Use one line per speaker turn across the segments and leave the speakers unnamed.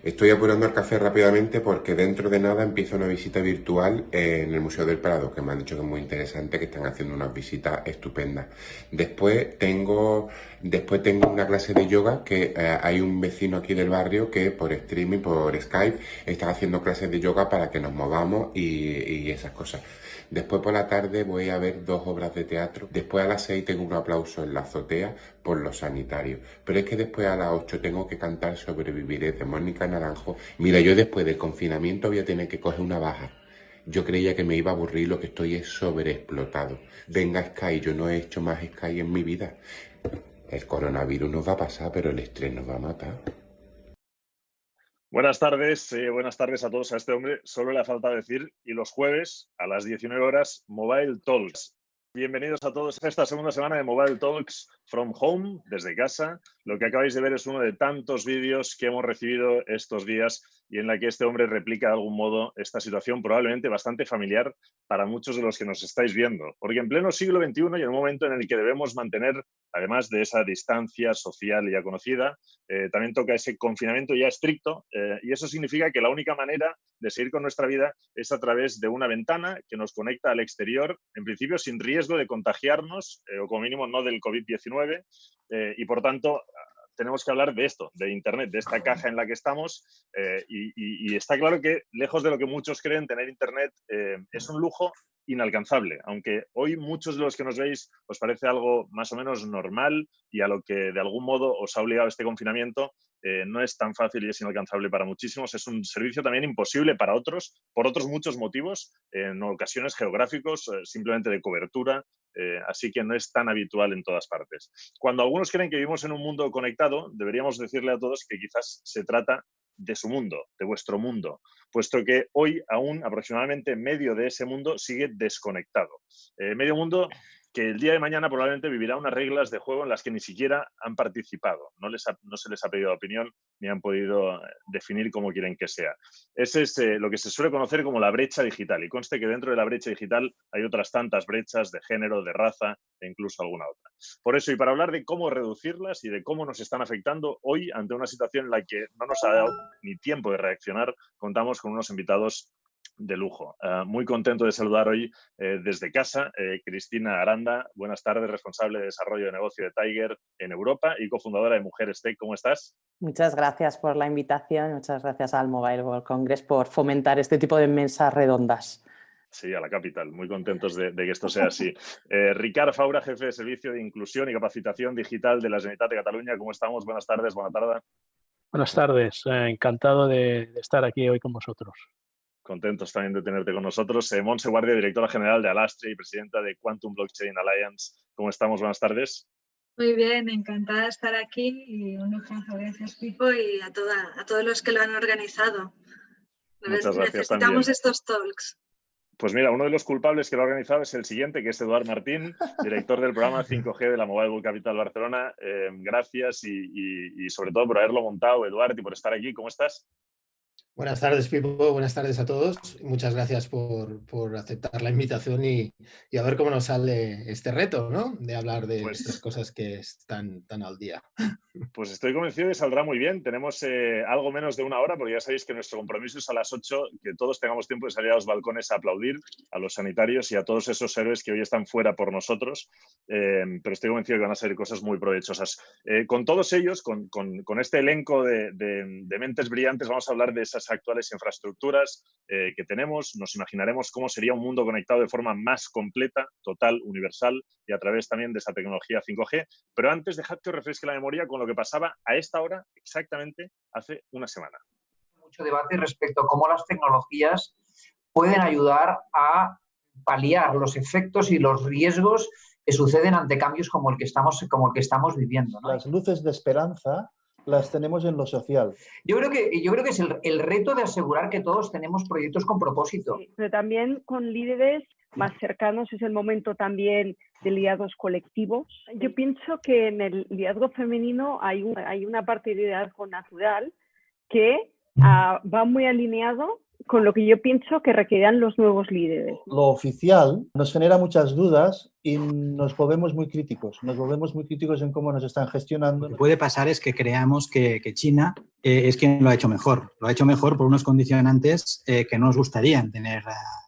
Estoy apurando el café rápidamente porque dentro de nada empieza una visita virtual en el Museo del Prado, que me han dicho que es muy interesante, que están haciendo unas visitas estupendas. Después tengo una clase de yoga que hay un vecino aquí del barrio que por streaming, por Skype, está haciendo clases de yoga para que nos movamos y esas cosas. Después por la tarde voy a ver 2 obras de teatro. Después a las 6 tengo un aplauso en la azotea por los sanitarios. Pero es que después a las 8 tengo que cantar Sobreviviré de Mónica Naranjo. Mira, yo después del confinamiento voy a tener que coger una baja. Yo creía que me iba a aburrir, lo que estoy es sobreexplotado. Venga Sky, yo no he hecho más Sky en mi vida. El coronavirus nos va a pasar, pero el estrés nos va a matar.
Buenas tardes a todos. A este hombre solo le falta decir, y los jueves a las 19 horas, Mobile Talks. Bienvenidos a todos a esta segunda semana de Mobile Talks from Home, desde casa. Lo que acabáis de ver es uno de tantos vídeos que hemos recibido estos días y en la que este hombre replica de algún modo esta situación probablemente bastante familiar para muchos de los que nos estáis viendo. Porque en pleno siglo XXI y en un momento en el que debemos mantener, además de esa distancia social ya conocida, también toca ese confinamiento ya estricto y eso significa que la única manera de seguir con nuestra vida es a través de una ventana que nos conecta al exterior, en principio sin riesgo de contagiarnos o como mínimo no del COVID-19 y por tanto tenemos que hablar de esto, de Internet, de esta caja en la que estamos y está claro que lejos de lo que muchos creen, tener Internet es un lujo inalcanzable, aunque hoy muchos de los que nos veis os parece algo más o menos normal y a lo que de algún modo os ha obligado este confinamiento, no es tan fácil y es inalcanzable para muchísimos. Es un servicio también imposible para otros, por otros muchos motivos, en ocasiones geográficos, simplemente de cobertura, así que no es tan habitual en todas partes. Cuando algunos creen que vivimos en un mundo conectado, deberíamos decirle a todos que quizás se trata de su mundo, de vuestro mundo, puesto que hoy aún aproximadamente medio de ese mundo sigue desconectado. Medio mundo que el día de mañana probablemente vivirá unas reglas de juego en las que ni siquiera han participado. No se les ha pedido opinión ni han podido definir cómo quieren que sea. Ese es lo que se suele conocer como la brecha digital. Y conste que dentro de la brecha digital hay otras tantas brechas de género, de raza e incluso alguna otra. Por eso, y para hablar de cómo reducirlas y de cómo nos están afectando hoy ante una situación en la que no nos ha dado ni tiempo de reaccionar, contamos con unos invitados de lujo. Muy contento de saludar hoy desde casa Cristina Aranda. Buenas tardes, responsable de desarrollo de negocio de Tiger en Europa y cofundadora de Mujeres Tech. ¿Cómo estás?
Muchas gracias por la invitación. Muchas gracias al Mobile World Congress por fomentar este tipo de mesas redondas.
Sí, a la capital. Muy contentos de que esto sea así. Ricard Faura, jefe de Servicio de Inclusión y Capacitación Digital de la Generalitat de Cataluña. ¿Cómo estamos? Buenas tardes, buena tarde.
Buenas tardes. Encantado de estar aquí hoy con vosotros.
Contentos también de tenerte con nosotros. Montse Guardia, directora general de Alastria y presidenta de Quantum Blockchain Alliance. ¿Cómo estamos? Buenas tardes.
Muy bien, encantada de estar aquí y un lujazo. Gracias, Pipo, y a todos los que lo han organizado.
Muchas gracias.
Necesitamos
también
estos talks.
Pues mira, uno de los culpables que lo ha organizado es el siguiente, que es Eduard Martín, director del programa 5G de la Mobile World Capital Barcelona. Gracias y sobre todo por haberlo montado, Eduard, y por estar aquí. ¿Cómo estás?
Buenas tardes, Pipo. Buenas tardes a todos. Muchas gracias por aceptar la invitación y a ver cómo nos sale este reto, ¿no? De hablar de estas cosas que están tan al día.
Pues estoy convencido de que saldrá muy bien. Tenemos algo menos de una hora, porque ya sabéis que nuestro compromiso es a las 8, que todos tengamos tiempo de salir a los balcones a aplaudir a los sanitarios y a todos esos héroes que hoy están fuera por nosotros. Pero estoy convencido de que van a salir cosas muy provechosas. Con todos ellos, con este elenco de mentes brillantes, vamos a hablar de esas actuales infraestructuras que tenemos. Nos imaginaremos cómo sería un mundo conectado de forma más completa, total, universal y a través también de esa tecnología 5G. Pero antes, dejad que os refresque la memoria con lo que pasaba a esta hora exactamente hace una semana.
Mucho debate respecto a cómo las tecnologías pueden ayudar a paliar los efectos y los riesgos que suceden ante cambios como el que estamos viviendo, ¿no?
Las luces de esperanza las tenemos en lo social.
Yo creo que es el reto de asegurar que todos tenemos proyectos con propósito.
Sí, pero también con líderes más cercanos. Es el momento también de liderazgos colectivos. Yo pienso que en el liderazgo femenino hay una parte de liderazgo natural que va muy alineado con lo que yo pienso que requerirán los nuevos líderes.
Lo oficial nos genera muchas dudas y nos volvemos muy críticos. Nos volvemos muy críticos en cómo nos están gestionando.
Lo que puede pasar es que creamos que China es quien lo ha hecho mejor. Lo ha hecho mejor por unos condicionantes que no nos gustarían tener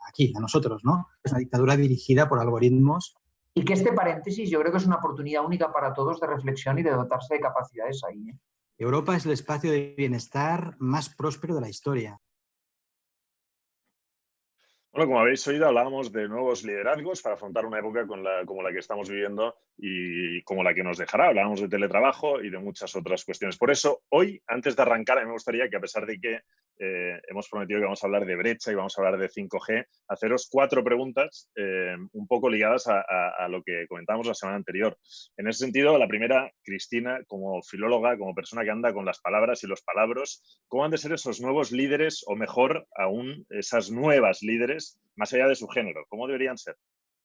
aquí, a nosotros, ¿no? Es una dictadura dirigida por algoritmos.
Y que este paréntesis yo creo que es una oportunidad única para todos de reflexión y de dotarse de capacidades ahí.
Europa es el espacio de bienestar más próspero de la historia.
Bueno, como habéis oído, hablábamos de nuevos liderazgos para afrontar una época como la que estamos viviendo y como la que nos dejará. Hablábamos de teletrabajo y de muchas otras cuestiones. Por eso, hoy, antes de arrancar, a mí me gustaría que, a pesar de que hemos prometido que vamos a hablar de brecha y vamos a hablar de 5G, haceros 4 preguntas un poco ligadas a lo que comentábamos la semana anterior. En ese sentido, la primera, Cristina, como filóloga, como persona que anda con las palabras y los palabros, ¿cómo han de ser esos nuevos líderes o, mejor aún, esas nuevas líderes más allá de su género? ¿Cómo deberían ser?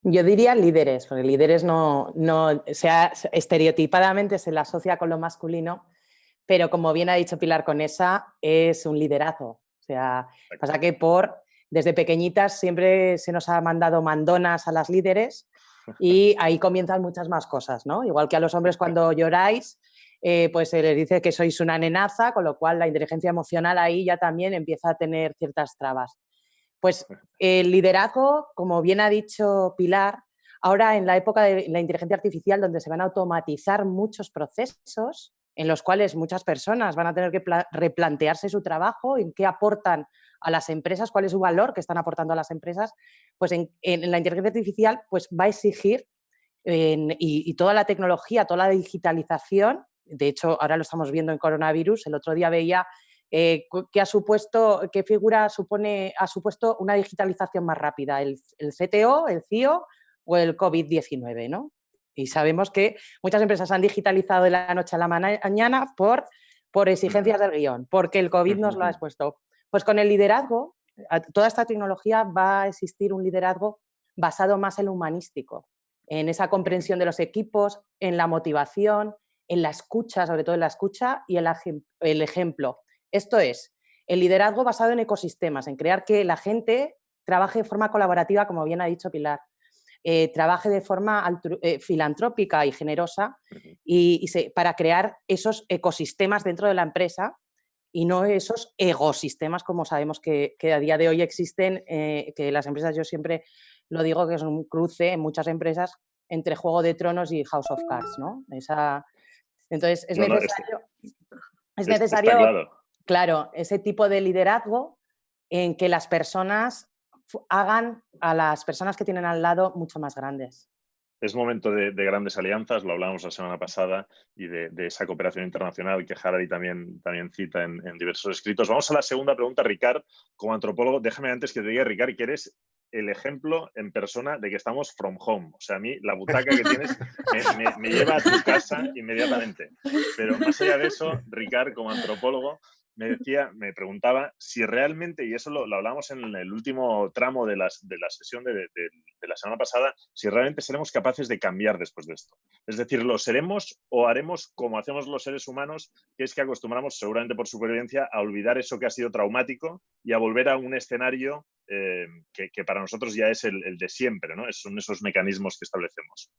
Yo diría líderes, porque líderes no estereotipadamente se la asocia con lo masculino, pero como bien ha dicho Pilar Conesa, es un liderazgo. O sea, pasa que desde pequeñitas siempre se nos ha mandado mandonas a las líderes y ahí comienzan muchas más cosas, ¿no? Igual que a los hombres cuando lloráis, pues se les dice que sois una nenaza, con lo cual la inteligencia emocional ahí ya también empieza a tener ciertas trabas. Pues el liderazgo, como bien ha dicho Pilar, ahora en la época de la inteligencia artificial, donde se van a automatizar muchos procesos, en los cuales muchas personas van a tener que replantearse su trabajo, en qué aportan a las empresas, cuál es su valor que están aportando a las empresas, pues en la inteligencia artificial pues va a exigir y toda la tecnología, toda la digitalización, de hecho ahora lo estamos viendo en coronavirus, el otro día veía ¿qué figura ha supuesto una digitalización más rápida? ¿El CTO, el CIO o el COVID-19? ¿no? Y sabemos que muchas empresas han digitalizado de la noche a la mañana por exigencias del guión, porque el COVID nos lo ha expuesto. Pues con el liderazgo, toda esta tecnología va a existir un liderazgo basado más en lo humanístico, en esa comprensión de los equipos, en la motivación, en la escucha, sobre todo en la escucha y el ejemplo. Esto es, el liderazgo basado en ecosistemas, en crear que la gente trabaje de forma colaborativa, como bien ha dicho Pilar, trabaje de forma filantrópica y generosa para crear esos ecosistemas dentro de la empresa y no esos ecosistemas como sabemos que a día de hoy existen, que las empresas, yo siempre lo digo, que es un cruce en muchas empresas entre Juego de Tronos y House of Cards, ¿no? Entonces es necesario...
Está claro.
Claro, ese tipo de liderazgo en que las personas hagan a las personas que tienen al lado mucho más grandes.
Es momento de grandes alianzas, lo hablábamos la semana pasada, y de esa cooperación internacional que Harari también cita en diversos escritos. Vamos a la segunda pregunta, Ricard. Como antropólogo, déjame antes que te diga, Ricard, que eres el ejemplo en persona de que estamos from home. O sea, a mí la butaca que tienes me lleva a tu casa inmediatamente. Pero más allá de eso, Ricard, como antropólogo, me preguntaba si realmente, y eso lo hablamos en el último tramo de la sesión de la semana pasada, si realmente seremos capaces de cambiar después de esto. Es decir, ¿lo seremos o haremos como hacemos los seres humanos, que es que acostumbramos, seguramente por supervivencia, a olvidar eso que ha sido traumático y a volver a un escenario que para nosotros ya es el de siempre, ¿no? Son esos mecanismos que establecemos.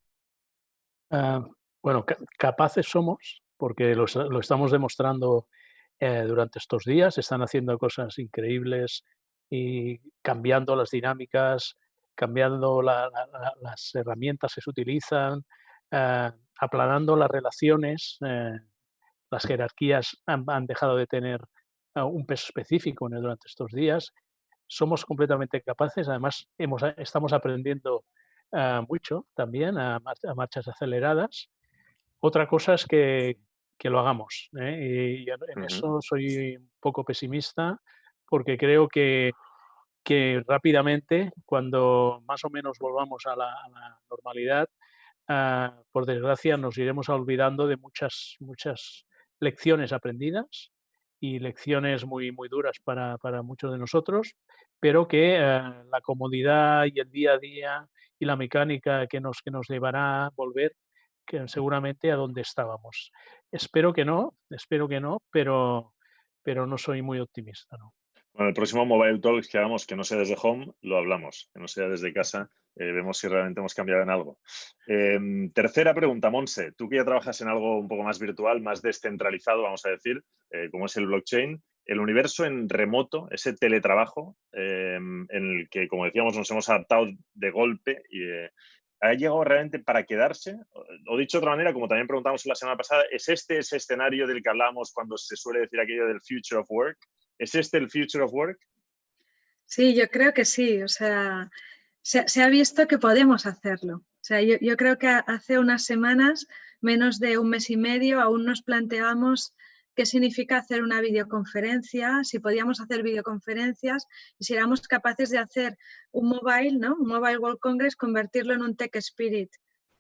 Bueno, capaces somos, porque lo estamos demostrando durante estos días. Están haciendo cosas increíbles y cambiando las dinámicas, cambiando las herramientas que se utilizan, aplanando las relaciones. Las jerarquías han dejado de tener un peso específico durante estos días. Somos completamente capaces, además estamos aprendiendo mucho también a marchas aceleradas. Otra cosa es que lo hagamos, y en eso soy un poco pesimista porque creo que rápidamente, cuando más o menos volvamos a la normalidad, por desgracia nos iremos olvidando de muchas lecciones aprendidas y lecciones muy, muy duras para muchos de nosotros, pero que la comodidad y el día a día y la mecánica que nos llevará a volver seguramente a donde estábamos. Espero que no, pero no soy muy optimista, ¿no?
Bueno, el próximo Mobile Talks que hagamos, que no sea desde home, lo hablamos, que no sea desde casa, vemos si realmente hemos cambiado en algo. Tercera pregunta, Monse, tú que ya trabajas en algo un poco más virtual, más descentralizado, vamos a decir, como es el blockchain, el universo en remoto, ese teletrabajo en el que, como decíamos, nos hemos adaptado de golpe y ¿ha llegado realmente para quedarse? O dicho de otra manera, como también preguntamos la semana pasada, ¿es este ese escenario del que hablamos cuando se suele decir aquello del future of work? ¿Es este el future of work?
Sí, yo creo que sí. O sea, se ha visto que podemos hacerlo. O sea, yo creo que hace unas semanas, menos de un mes y medio, aún nos planteamos qué significa hacer una videoconferencia, si podíamos hacer videoconferencias y si éramos capaces de hacer un mobile, ¿no? Un Mobile World Congress, convertirlo en un Tech Spirit.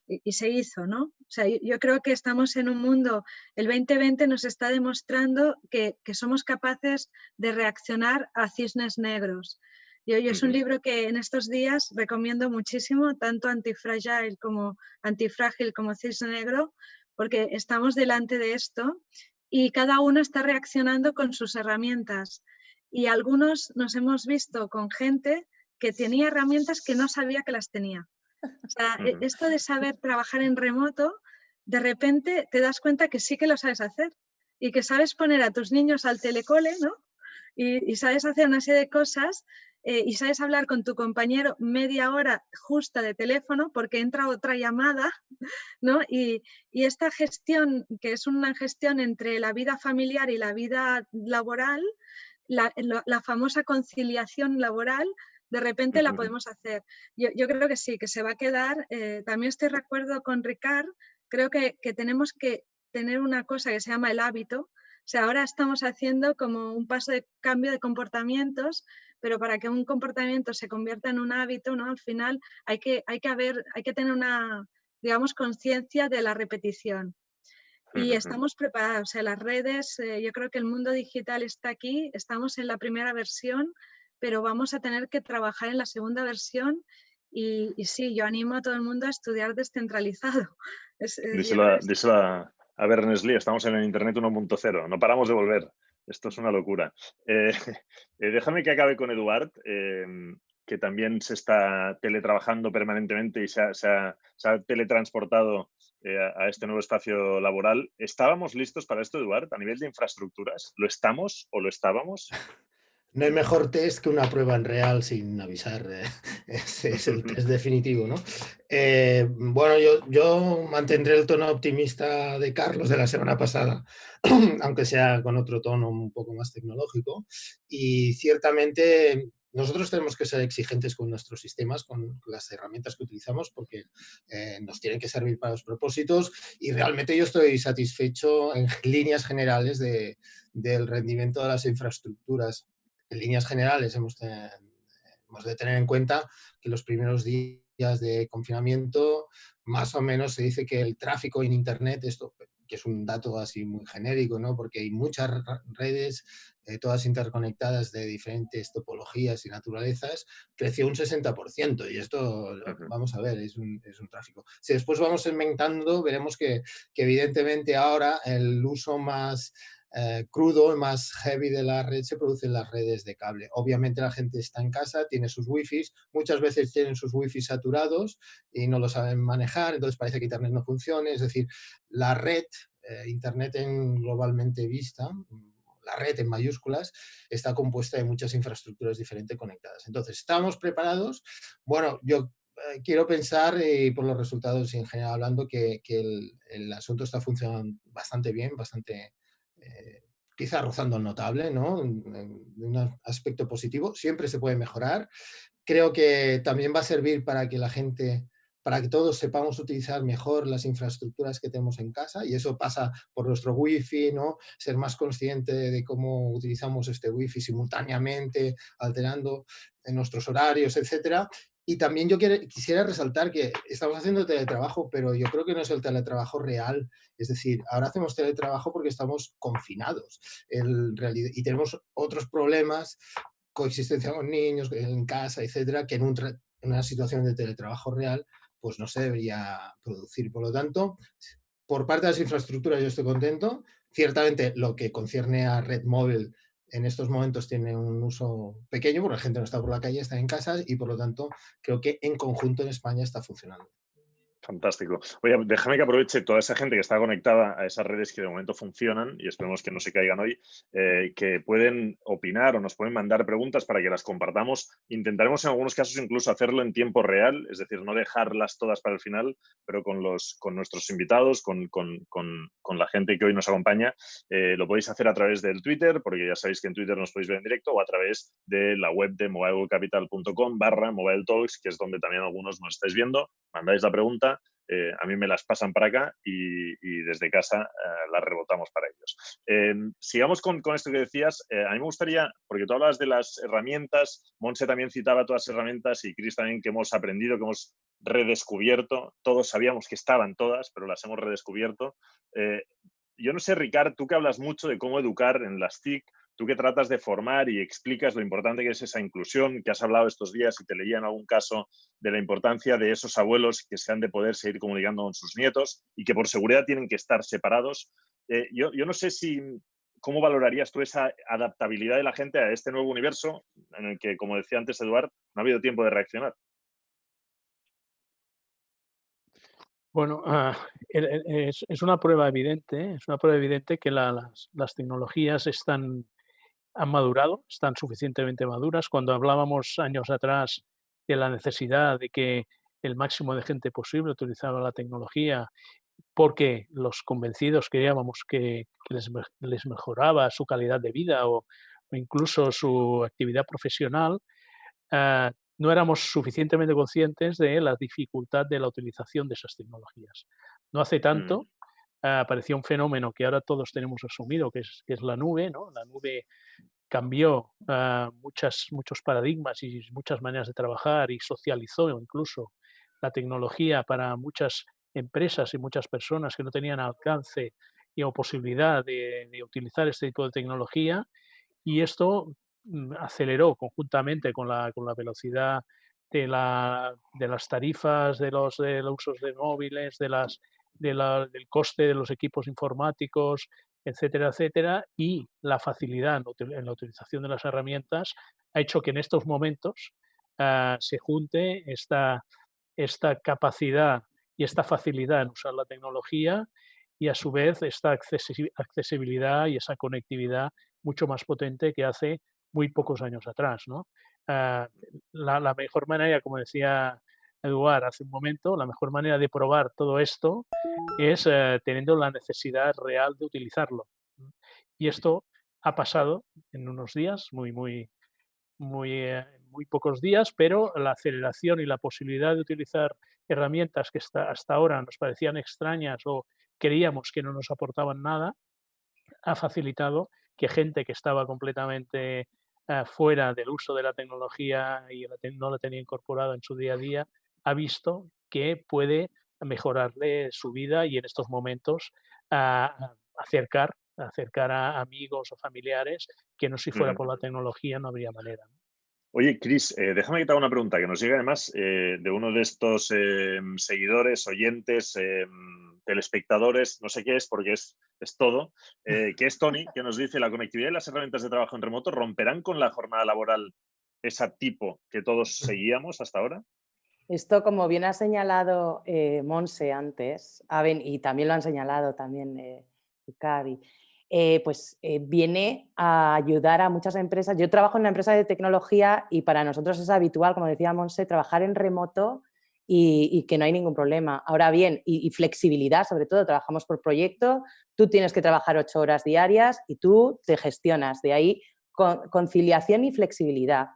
Y se hizo, ¿no? O sea, yo creo que estamos en un mundo, el 2020 nos está demostrando que somos capaces de reaccionar a cisnes negros. Es un libro que en estos días recomiendo muchísimo, tanto Antifrágil como Cisne Negro, porque estamos delante de esto y cada uno está reaccionando con sus herramientas. Y algunos nos hemos visto con gente que tenía herramientas que no sabía que las tenía. O sea, esto de saber trabajar en remoto, de repente te das cuenta que sí que lo sabes hacer y que sabes poner a tus niños al telecole, ¿no? Y sabes hacer una serie de cosas y sabes hablar con tu compañero media hora justa de teléfono porque entra otra llamada, ¿no? Y esta gestión, que es una gestión entre la vida familiar y la vida laboral, la famosa conciliación laboral, de repente la podemos hacer. Yo creo que sí, que se va a quedar. También estoy de acuerdo con Ricard, creo que tenemos que tener una cosa que se llama el hábito. O sea, ahora estamos haciendo como un paso de cambio de comportamientos, pero para que un comportamiento se convierta en un hábito, ¿no? Al final hay que tener una, digamos, conciencia de la repetición. Y estamos preparados, o sea, las redes, yo creo que el mundo digital está aquí, estamos en la primera versión, pero vamos a tener que trabajar en la segunda versión y sí, yo animo a todo el mundo a estudiar descentralizado.
Díselo a Berners-Lee, estamos en el Internet 1.0, no paramos de volver. Esto es una locura. Déjame que acabe con Eduard, que también se está teletrabajando permanentemente y se ha teletransportado a este nuevo espacio laboral. ¿Estábamos listos para esto, Eduard, a nivel de infraestructuras? ¿Lo estamos o lo estábamos?
No hay mejor test que una prueba en real sin avisar. Ese es el test definitivo, ¿no? Bueno, yo mantendré el tono optimista de Carlos de la semana pasada, aunque sea con otro tono un poco más tecnológico. Y ciertamente nosotros tenemos que ser exigentes con nuestros sistemas, con las herramientas que utilizamos, porque nos tienen que servir para los propósitos. Y realmente yo estoy satisfecho en líneas generales del rendimiento de las infraestructuras. En líneas generales hemos de tener en cuenta que los primeros días de confinamiento más o menos se dice que el tráfico en Internet, esto que es un dato así muy genérico, ¿no? Porque hay muchas redes, todas interconectadas de diferentes topologías y naturalezas, creció un 60%, y esto, vamos a ver, es un tráfico. Si después vamos segmentando, veremos que evidentemente ahora el uso más crudo, más heavy de la red se produce en las redes de cable. Obviamente la gente está en casa, tiene sus wifis, muchas veces tienen sus wifis saturados y no lo saben manejar, entonces parece que Internet no funciona. Es decir, la red, Internet en globalmente vista, la red en mayúsculas, está compuesta de muchas infraestructuras diferentes conectadas. Entonces, ¿estamos preparados? Bueno, yo quiero pensar, por los resultados y en general hablando, que el asunto está funcionando bastante bien, bastante... quizá rozando el notable, ¿no? De un aspecto positivo. Siempre se puede mejorar. Creo que también va a servir para que la gente, para que todos sepamos utilizar mejor las infraestructuras que tenemos en casa, y eso pasa por nuestro wifi, ¿no? Ser más consciente de cómo utilizamos este wifi simultáneamente, alterando en nuestros horarios, etcétera. Y también yo quisiera resaltar que estamos haciendo teletrabajo, pero yo creo que no es el teletrabajo real. Es decir, ahora hacemos teletrabajo porque estamos confinados y tenemos otros problemas, coexistencia con niños, en casa, etcétera, que en una situación de teletrabajo real pues no se debería producir. Por lo tanto, por parte de las infraestructuras yo estoy contento. Ciertamente lo que concierne a red móvil en estos momentos tiene un uso pequeño porque la gente no está por la calle, está en casa y por lo tanto creo que en conjunto en España está funcionando.
Fantástico. Oye, déjame que aproveche toda esa gente que está conectada a esas redes que de momento funcionan y esperemos que no se caigan hoy, que pueden opinar o nos pueden mandar preguntas para que las compartamos. Intentaremos en algunos casos incluso hacerlo en tiempo real, es decir, no dejarlas todas para el final, pero con nuestros invitados, con la gente que hoy nos acompaña. Lo podéis hacer a través del Twitter, porque ya sabéis que en Twitter nos podéis ver en directo, o a través de la web de mobilecapital.com/mobiletalks, que es donde también algunos nos estáis viendo. Mandáis la pregunta. A mí me las pasan para acá y desde casa las rebotamos para ellos. Sigamos con esto que decías. A mí me gustaría, porque tú hablabas de las herramientas, Montse también citaba todas las herramientas y Chris también, que hemos aprendido, que hemos redescubierto. Todos sabíamos que estaban todas, pero las hemos redescubierto. Yo no sé, Ricard, tú que hablas mucho de cómo educar en las TIC, tú que tratas de formar y explicas lo importante que es esa inclusión, que has hablado estos días y te leía en algún caso de la importancia de esos abuelos que se han de poder seguir comunicando con sus nietos y que por seguridad tienen que estar separados. Yo no sé cómo valorarías tú esa adaptabilidad de la gente a este nuevo universo en el que, como decía antes Eduard, no ha habido tiempo de reaccionar.
Bueno, es una prueba evidente, que las tecnologías han madurado, están suficientemente maduras. Cuando hablábamos años atrás de la necesidad de que el máximo de gente posible utilizara la tecnología porque los convencidos creíamos que les mejoraba su calidad de vida o incluso su actividad profesional, no éramos suficientemente conscientes de la dificultad de la utilización de esas tecnologías. No hace tanto apareció un fenómeno que ahora todos tenemos asumido, que es la nube, ¿no? La nube cambió muchos paradigmas y muchas maneras de trabajar y socializó incluso la tecnología para muchas empresas y muchas personas que no tenían alcance o posibilidad de utilizar este tipo de tecnología, y esto aceleró conjuntamente con la velocidad de las tarifas, de los usos de móviles, del coste de los equipos informáticos, etcétera, etcétera, y la facilidad en la utilización de las herramientas ha hecho que en estos momentos se junte esta capacidad y esta facilidad en usar la tecnología y a su vez esta accesibilidad y esa conectividad mucho más potente que hace muy pocos años atrás, ¿no? La mejor manera, como decía Eduard hace un momento, la mejor manera de probar todo esto es teniendo la necesidad real de utilizarlo. Y esto ha pasado en unos días, muy pocos días, pero la aceleración y la posibilidad de utilizar herramientas que hasta ahora nos parecían extrañas o creíamos que no nos aportaban nada, ha facilitado que gente que estaba completamente fuera del uso de la tecnología y no la tenía incorporada en su día a día, ha visto que puede mejorarle su vida y en estos momentos acercar a amigos o familiares que no si fuera por la tecnología no habría manera.
Oye, Chris, déjame que te haga una pregunta que nos llega además de uno de estos seguidores, oyentes, telespectadores, no sé qué es porque es todo, que es Tony, que nos dice: la conectividad y las herramientas de trabajo en remoto romperán con la jornada laboral esa tipo que todos seguíamos hasta ahora.
Esto, como bien ha señalado Montse antes, y también lo han señalado también Cari, viene a ayudar a muchas empresas. Yo trabajo en una empresa de tecnología y para nosotros es habitual, como decía Montse, trabajar en remoto y que no hay ningún problema. Ahora bien, y flexibilidad, sobre todo, trabajamos por proyecto, tú tienes que trabajar 8 horas diarias y tú te gestionas. De ahí conciliación y flexibilidad.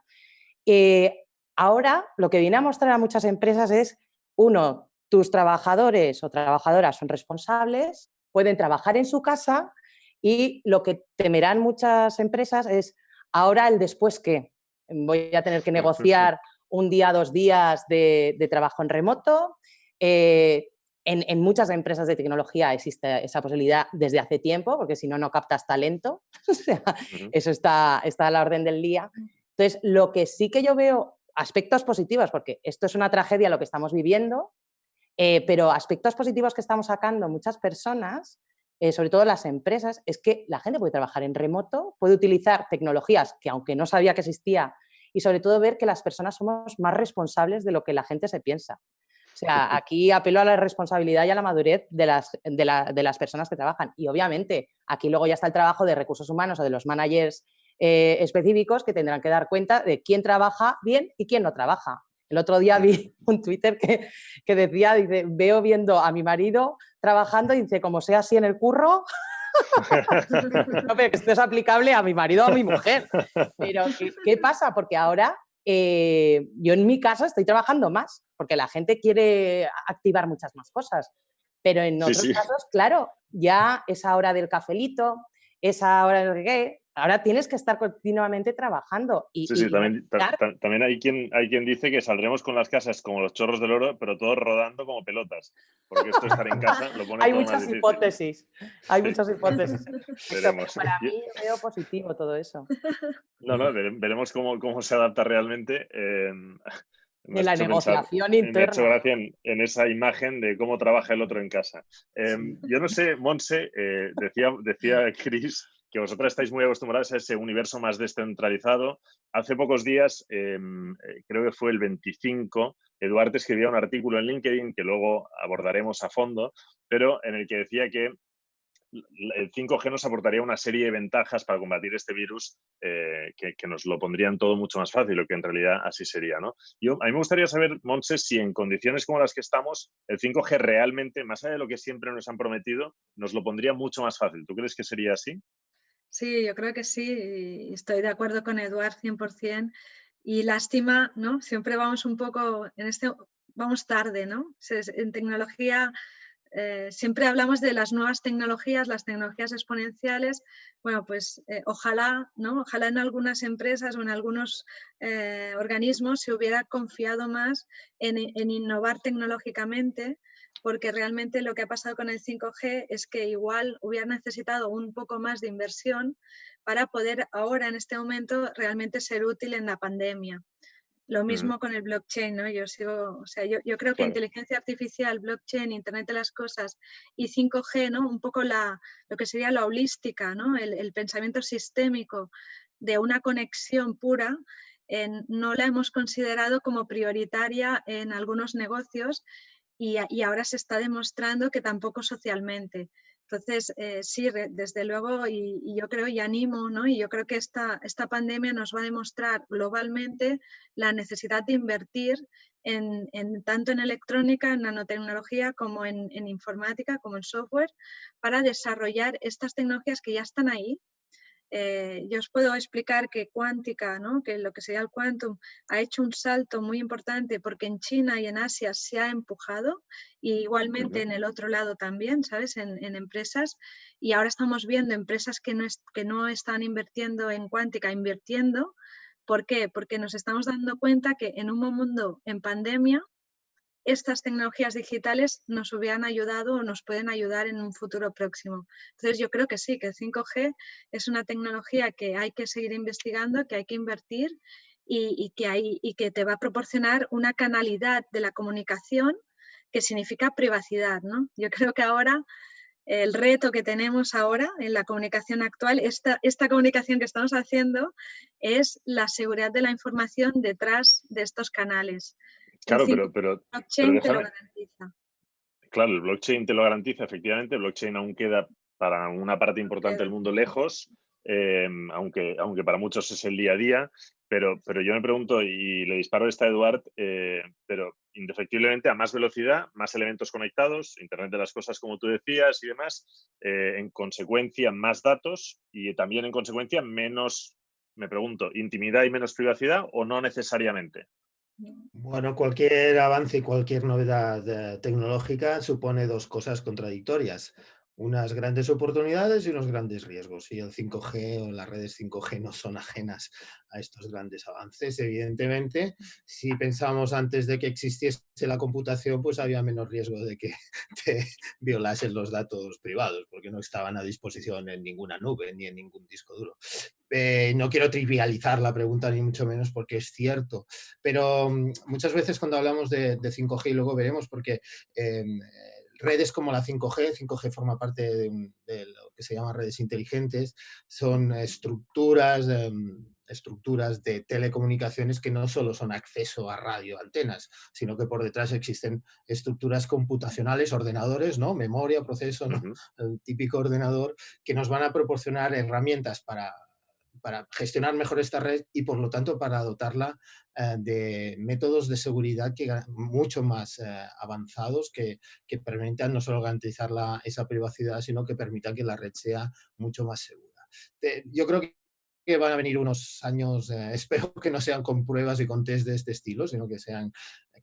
Ahora, lo que viene a mostrar a muchas empresas es, uno, tus trabajadores o trabajadoras son responsables, pueden trabajar en su casa y lo que temerán muchas empresas es, ahora el después qué. Voy a tener que negociar un día, 2 días de trabajo en remoto. En muchas empresas de tecnología existe esa posibilidad desde hace tiempo, porque si no, no captas talento. O sea, eso está a la orden del día. Entonces, lo que sí que yo veo, aspectos positivos, porque esto es una tragedia lo que estamos viviendo, pero aspectos positivos que estamos sacando muchas personas sobre todo las empresas, es que la gente puede trabajar en remoto, puede utilizar tecnologías que aunque no sabía que existía, y sobre todo ver que las personas somos más responsables de lo que la gente se piensa. O sea, aquí apelo a la responsabilidad y a la madurez de las personas que trabajan. Y obviamente aquí luego ya está el trabajo de recursos humanos o de los managers específicos que tendrán que dar cuenta de quién trabaja bien y quién no trabaja. El otro día vi un Twitter que decía, dice, veo viendo a mi marido trabajando y dice, como sea así en el curro, no, pero esto es aplicable a mi marido o a mi mujer. Pero ¿qué pasa? Porque ahora yo en mi casa estoy trabajando más, porque la gente quiere activar muchas más cosas. Pero en otros casos, claro, ya esa hora del cafelito, esa hora del qué, ahora tienes que estar continuamente trabajando.
También hay quien dice que saldremos con las casas como los chorros del oro, pero todos rodando como pelotas. Porque esto estar en casa lo pone
hay
todo
muchas
más difícil.
Hipótesis. Hay muchas hipótesis.
Veremos.
Para mí veo positivo todo eso.
No, veremos cómo se adapta realmente.
En la negociación interna.
Me ha hecho gracia en esa imagen de cómo trabaja el otro en casa. Yo no sé, Montse, decía Chris que vosotras estáis muy acostumbradas a ese universo más descentralizado. Hace pocos días, creo que fue el 25, Eduard escribía un artículo en LinkedIn que luego abordaremos a fondo, pero en el que decía que el 5G nos aportaría una serie de ventajas para combatir este virus que nos lo pondrían todo mucho más fácil, lo que en realidad así sería, ¿no? A mí me gustaría saber, Montse, si en condiciones como las que estamos, el 5G realmente, más allá de lo que siempre nos han prometido, nos lo pondría mucho más fácil. ¿Tú crees que sería así?
Sí, yo creo que sí. Estoy de acuerdo con Eduard 100%. Y lástima, ¿no? Siempre vamos un poco, vamos tarde, ¿no? En tecnología siempre hablamos de las nuevas tecnologías, las tecnologías exponenciales. Bueno, pues ojalá, ¿no? Ojalá en algunas empresas o en algunos organismos se hubiera confiado más en innovar tecnológicamente, porque realmente lo que ha pasado con el 5G es que igual hubiera necesitado un poco más de inversión para poder ahora, en este momento, realmente ser útil en la pandemia. Lo mismo con el blockchain, ¿no? Yo creo que inteligencia artificial, blockchain, Internet de las cosas y 5G, ¿no? Un poco lo que sería la holística, ¿no? El pensamiento sistémico de una conexión pura, no la hemos considerado como prioritaria en algunos negocios y ahora se está demostrando que tampoco socialmente. Entonces, sí, desde luego, y yo creo y animo, ¿no? Y yo creo que esta pandemia nos va a demostrar globalmente la necesidad de invertir tanto en electrónica, en nanotecnología, como en informática, como en software, para desarrollar estas tecnologías que ya están ahí. Yo os puedo explicar que cuántica, ¿no? Que lo que sería el quantum, ha hecho un salto muy importante porque en China y en Asia se ha empujado y igualmente en el otro lado también, ¿sabes? En empresas, y ahora estamos viendo empresas que no están invirtiendo en cuántica, invirtiendo. ¿Por qué? Porque nos estamos dando cuenta que en un mundo en pandemia estas tecnologías digitales nos hubieran ayudado o nos pueden ayudar en un futuro próximo. Entonces yo creo que sí, que el 5G es una tecnología que hay que seguir investigando, que hay que invertir y que te va a proporcionar una canalidad de la comunicación que significa privacidad, ¿no? Yo creo que ahora el reto que tenemos ahora en la comunicación actual, esta comunicación que estamos haciendo, es la seguridad de la información detrás de estos canales.
Claro,
el blockchain te lo garantiza.
Claro, el blockchain te lo garantiza, efectivamente. El blockchain aún queda para una parte importante del mundo lejos, aunque para muchos es el día a día. Pero yo me pregunto, y le disparo esta a Eduard, pero indefectiblemente a más velocidad, más elementos conectados, Internet de las cosas, como tú decías, y demás, en consecuencia, más datos y también en consecuencia menos, me pregunto, intimidad y menos privacidad, o no necesariamente.
Bueno, cualquier avance y cualquier novedad tecnológica supone dos cosas contradictorias. Unas grandes oportunidades y unos grandes riesgos. Y el 5G o las redes 5G no son ajenas a estos grandes avances. Evidentemente, si pensamos antes de que existiese la computación, pues había menos riesgo de que te violasen los datos privados, porque no estaban a disposición en ninguna nube ni en ningún disco duro. No quiero trivializar la pregunta ni mucho menos porque es cierto, pero muchas veces cuando hablamos de 5G, y luego veremos porque redes como la 5G, 5G forma parte de lo que se llama redes inteligentes, son estructuras de telecomunicaciones que no solo son acceso a radio, antenas, sino que por detrás existen estructuras computacionales, ordenadores, ¿no? Memoria, proceso, ¿no? El típico ordenador, que nos van a proporcionar herramientas para gestionar mejor esta red y, por lo tanto, para dotarla de métodos de seguridad mucho más avanzados que permitan no solo garantizar esa privacidad, sino que permitan que la red sea mucho más segura. Yo creo que van a venir unos años, espero que no sean con pruebas y con test de este estilo, sino que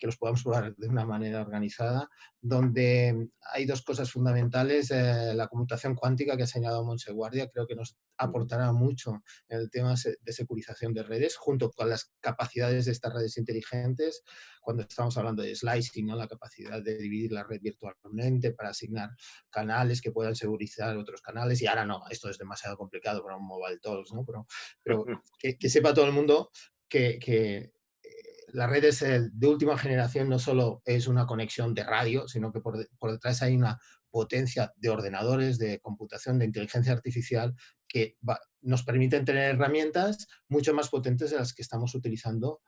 los podamos probar de una manera organizada, donde hay dos cosas fundamentales. La computación cuántica que ha señalado Monseguardia creo que nos aportará mucho en el tema de securización de redes, junto con las capacidades de estas redes inteligentes, cuando estamos hablando de slicing, ¿no? La capacidad de dividir la red virtualmente para asignar canales que puedan segurizar otros canales. Y ahora no, esto es demasiado complicado para un mobile talks, ¿no? Pero que sepa todo el mundo que las redes de última generación no solo es una conexión de radio, sino que por detrás hay una potencia de ordenadores, de computación, de inteligencia artificial que nos permiten tener herramientas mucho más potentes de las que estamos utilizando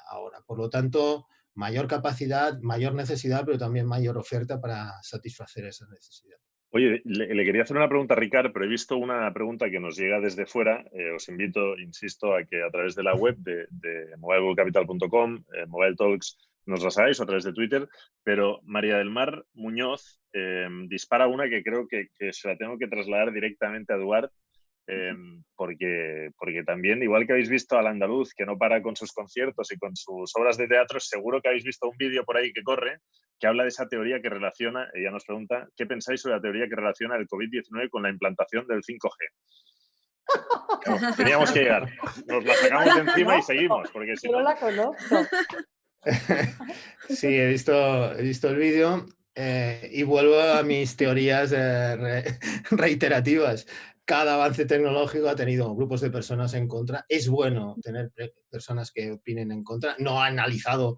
ahora. Por lo tanto, mayor capacidad, mayor necesidad, pero también mayor oferta para satisfacer esa necesidad.
Oye, le quería hacer una pregunta a Ricard, pero he visto una pregunta que nos llega desde fuera. Os invito, insisto, a que a través de la web de mobileworldcapital.com, Mobile Talks, nos las hagáis, o a través de Twitter. Pero María del Mar Muñoz dispara una que creo que se la tengo que trasladar directamente a Eduard, porque también, igual que habéis visto al andaluz que no para con sus conciertos y con sus obras de teatro, seguro que habéis visto un vídeo por ahí que corre que habla de esa teoría que relaciona, ella nos pregunta, ¿qué pensáis sobre la teoría que relaciona el COVID-19 con la implantación del 5G? Claro, teníamos que llegar. Nos la sacamos de encima y seguimos, porque si no...
la conozco.
Sí, he visto el vídeo y vuelvo a mis teorías reiterativas. Cada avance tecnológico ha tenido grupos de personas en contra. Es bueno tener personas que opinen en contra. No ha analizado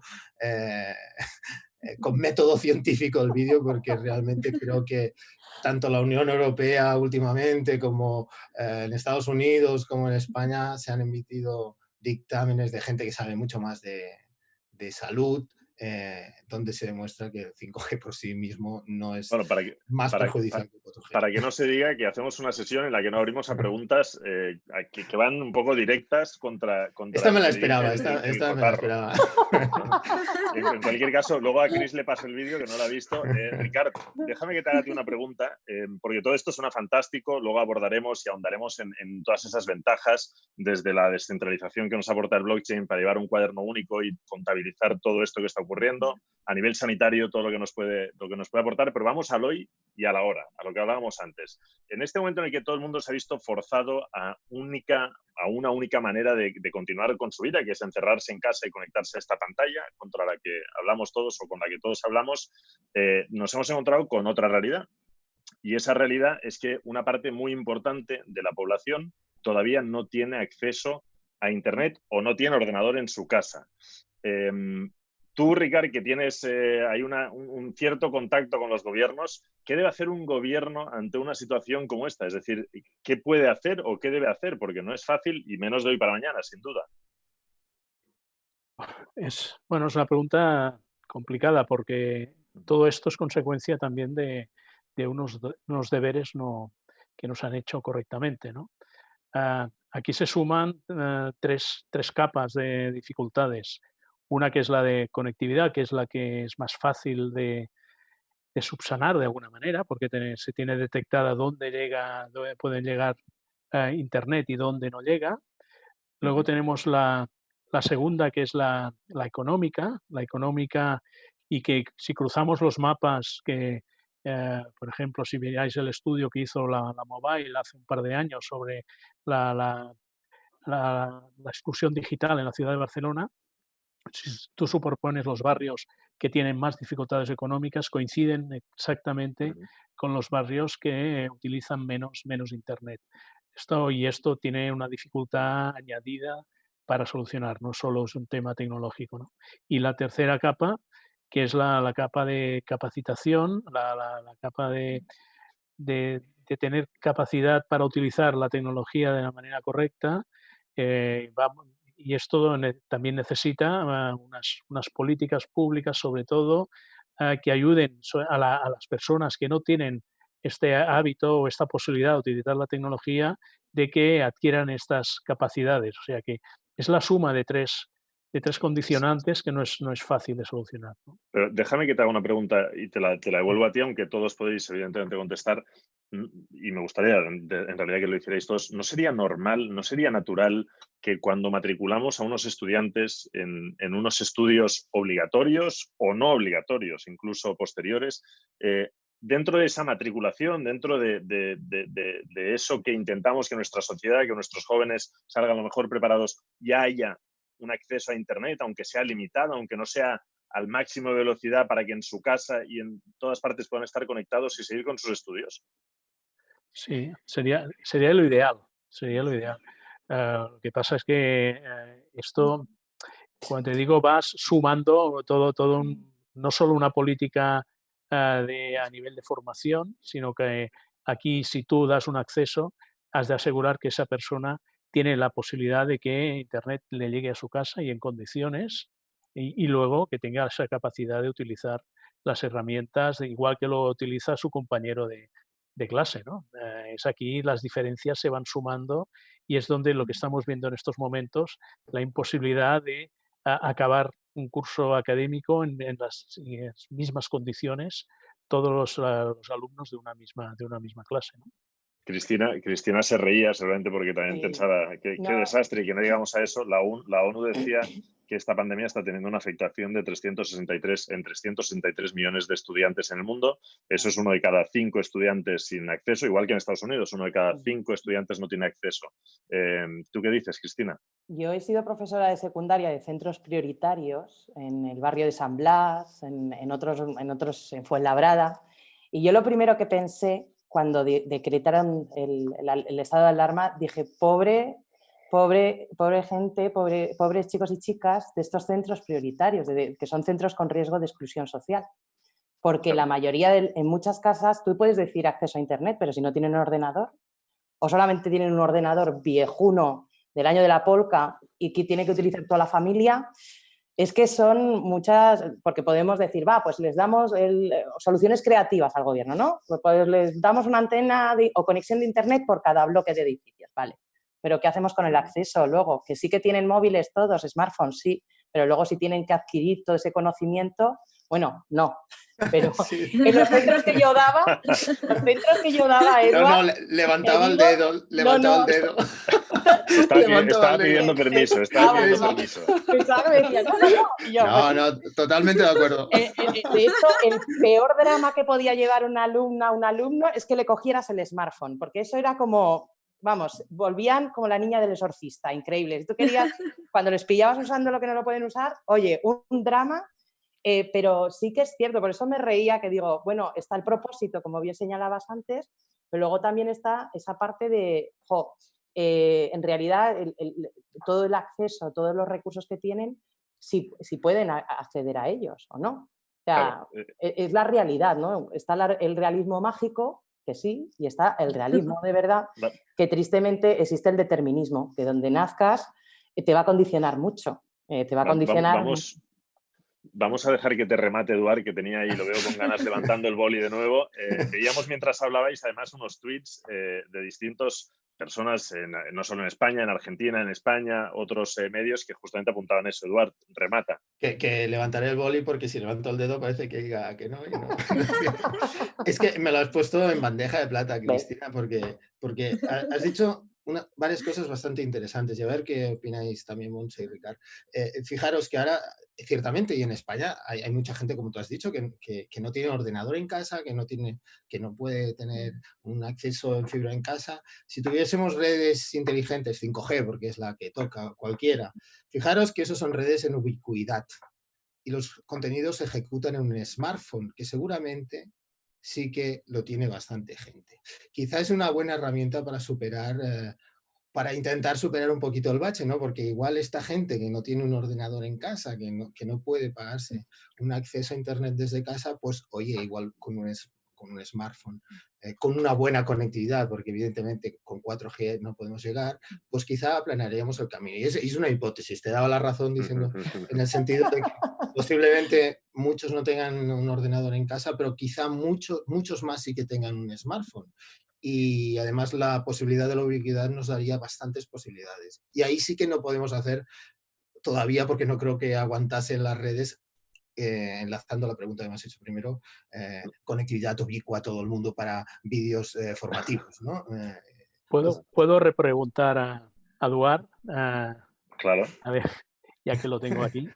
con método científico el vídeo, porque realmente creo que tanto la Unión Europea últimamente como en Estados Unidos como en España se han emitido dictámenes de gente que sabe mucho más de salud, donde se demuestra que el 5G por sí mismo no es más perjudicial que el 4G.
Para que no se diga que hacemos una sesión en la que no abrimos a preguntas que van un poco directas contra
esta me la esperaba, esta me la esperaba.
En cualquier caso, luego a Chris le paso el vídeo, que no lo ha visto. Ricardo, déjame que te haga una pregunta, porque todo esto suena fantástico. Luego abordaremos y ahondaremos en todas esas ventajas, desde la descentralización que nos aporta el blockchain para llevar un cuaderno único y contabilizar todo esto que está ocurriendo, a nivel sanitario, todo lo que nos puede aportar, pero vamos al hoy y a la hora, a lo que hablábamos antes. En este momento en el que todo el mundo se ha visto forzado a una única manera de continuar con su vida, que es encerrarse en casa y conectarse a esta pantalla contra la que hablamos todos o con la que todos hablamos, nos hemos encontrado con otra realidad. Y esa realidad es que una parte muy importante de la población todavía no tiene acceso a Internet o no tiene ordenador en su casa. Tú, Ricard, que tienes hay un cierto contacto con los gobiernos, ¿qué debe hacer un gobierno ante una situación como esta? Es decir, ¿qué puede hacer o qué debe hacer? Porque no es fácil y menos de hoy para mañana, sin duda.
Es una pregunta complicada, porque todo esto es consecuencia también de unos deberes que nos han hecho correctamente, ¿no? Aquí se suman tres capas de dificultades. Una que es la de conectividad, que es la que es más fácil de subsanar de alguna manera, porque se tiene detectada dónde puede llegar Internet y dónde no llega. Luego tenemos la segunda, que es la económica, y que si cruzamos los mapas por ejemplo, si miráis el estudio que hizo la Mobile hace un par de años sobre la exclusión digital en la ciudad de Barcelona, si tú superpones los barrios que tienen más dificultades económicas, coinciden exactamente con los barrios que utilizan menos Internet. Esto tiene una dificultad añadida para solucionar, no solo es un tema tecnológico, ¿no? Y la tercera capa, que es la capa de capacitación, la capa de tener capacidad para utilizar la tecnología de la manera correcta. Y esto también necesita unas políticas públicas, sobre todo, que ayuden a las personas que no tienen este hábito o esta posibilidad de utilizar la tecnología, de que adquieran estas capacidades. O sea que es la suma de tres condicionantes que no es fácil de solucionar, ¿no?
Pero déjame que te haga una pregunta y te la devuelvo a ti, aunque todos podéis evidentemente contestar, y me gustaría en realidad que lo hicierais todos. ¿No sería normal, no sería natural que cuando matriculamos a unos estudiantes en unos estudios obligatorios o no obligatorios, incluso posteriores, dentro de esa matriculación, dentro de eso que intentamos que nuestra sociedad, que nuestros jóvenes salgan lo mejor preparados, ya haya un acceso a Internet, aunque sea limitado, aunque no sea al máximo de velocidad, para que en su casa y en todas partes puedan estar conectados y seguir con sus estudios?
Sí, sería lo ideal, sería lo ideal. Lo que pasa es que esto, cuando te digo, vas sumando no solo una política a nivel de formación, sino que aquí, si tú das un acceso, has de asegurar que esa persona tiene la posibilidad de que Internet le llegue a su casa y en condiciones, y luego que tenga esa capacidad de utilizar las herramientas, igual que lo utiliza su compañero de clase, ¿no? Es aquí las diferencias se van sumando, y es donde lo que estamos viendo en estos momentos, la imposibilidad de acabar un curso académico en las mismas condiciones, todos los alumnos de una misma clase, ¿no?
Cristina se reía seguramente porque también pensaba qué desastre, y que no llegamos a eso. La ONU decía que esta pandemia está teniendo una afectación de 363 millones de estudiantes en el mundo. Eso es 1 de cada 5 estudiantes sin acceso, igual que en Estados Unidos, 1 de cada 5 estudiantes no tiene acceso. ¿Tú qué dices, Cristina?
Yo he sido profesora de secundaria de centros prioritarios en el barrio de San Blas, en otros en Fuenlabrada, y yo lo primero que pensé cuando decretaron el estado de alarma, dije, pobre gente, pobres chicos y chicas de estos centros prioritarios, que son centros con riesgo de exclusión social. Porque la mayoría, en muchas casas, tú puedes decir acceso a Internet, pero si no tienen un ordenador, o solamente tienen un ordenador viejuno del año de la polca y que tiene que utilizar toda la familia, es que son muchas, porque podemos decir, pues les damos soluciones creativas al gobierno, ¿no? Pues les damos una antena o conexión de Internet por cada bloque de edificios, ¿vale? Pero ¿qué hacemos con el acceso luego? Que sí que tienen móviles todos, smartphones, sí, pero luego si tienen que adquirir todo ese conocimiento, bueno, no. Pero sí. En los centros que yo daba, Eduard,
levantaba el dedo, levantaba el dedo.
Estaba pidiendo permiso,
Pensaba que me decía,
no, totalmente de acuerdo.
De hecho, el peor drama que podía llevar una alumna o un alumno es que le cogieras el smartphone, porque eso era como, vamos, volvían como la niña del exorcista, increíble. Si tú querías, cuando les pillabas usando lo que no lo pueden usar, oye, un drama. Pero sí que es cierto, por eso me reía, que digo, bueno, está el propósito, como bien señalabas antes, pero luego también está esa parte de, en realidad, todo el acceso, todos los recursos que tienen, si pueden acceder a ellos o no. O sea, es la realidad, ¿no? Está el realismo mágico, que sí, y está el realismo de verdad, que tristemente existe el determinismo, que donde nazcas te va a condicionar mucho. Te va a condicionar mucho.
Vamos a dejar que te remate, Eduard, que tenía ahí, lo veo con ganas, levantando el boli de nuevo. Veíamos mientras hablabais además unos tweets de distintas personas, no solo en España, en Argentina, en España, otros medios que justamente apuntaban eso. Eduard, remata.
Que levantaré el boli porque si levanto el dedo parece que diga que no. Y no. Es que me lo has puesto en bandeja de plata, Cristina, porque has dicho varias cosas bastante interesantes, y a ver qué opináis también, Montse y Ricard. Fijaros que ahora, ciertamente, y en España hay mucha gente, como tú has dicho, que no tiene ordenador en casa, que no puede tener un acceso en fibra en casa. Si tuviésemos redes inteligentes, 5G, porque es la que toca cualquiera, fijaros que eso son redes en ubicuidad, y los contenidos se ejecutan en un smartphone, que seguramente sí que lo tiene bastante gente. Quizá es una buena herramienta para superar para intentar superar un poquito el bache, ¿no? Porque igual esta gente que no tiene un ordenador en casa, que no puede pagarse un acceso a Internet desde casa, pues oye, igual con un smartphone, con una buena conectividad, porque evidentemente con 4G no podemos llegar, pues quizá aplanaríamos el camino. Y es una hipótesis, te daba la razón diciendo, en el sentido de que posiblemente muchos no tengan un ordenador en casa, pero quizá muchos más sí que tengan un smartphone. Y además la posibilidad de la ubicuidad nos daría bastantes posibilidades. Y ahí sí que no podemos hacer todavía, porque no creo que aguantasen las redes, enlazando la pregunta que me has hecho primero, conectividad ubicua a todo el mundo para vídeos formativos, ¿no?
¿Puedo repreguntar a Eduard?
Claro.
A ver, ya que lo tengo aquí.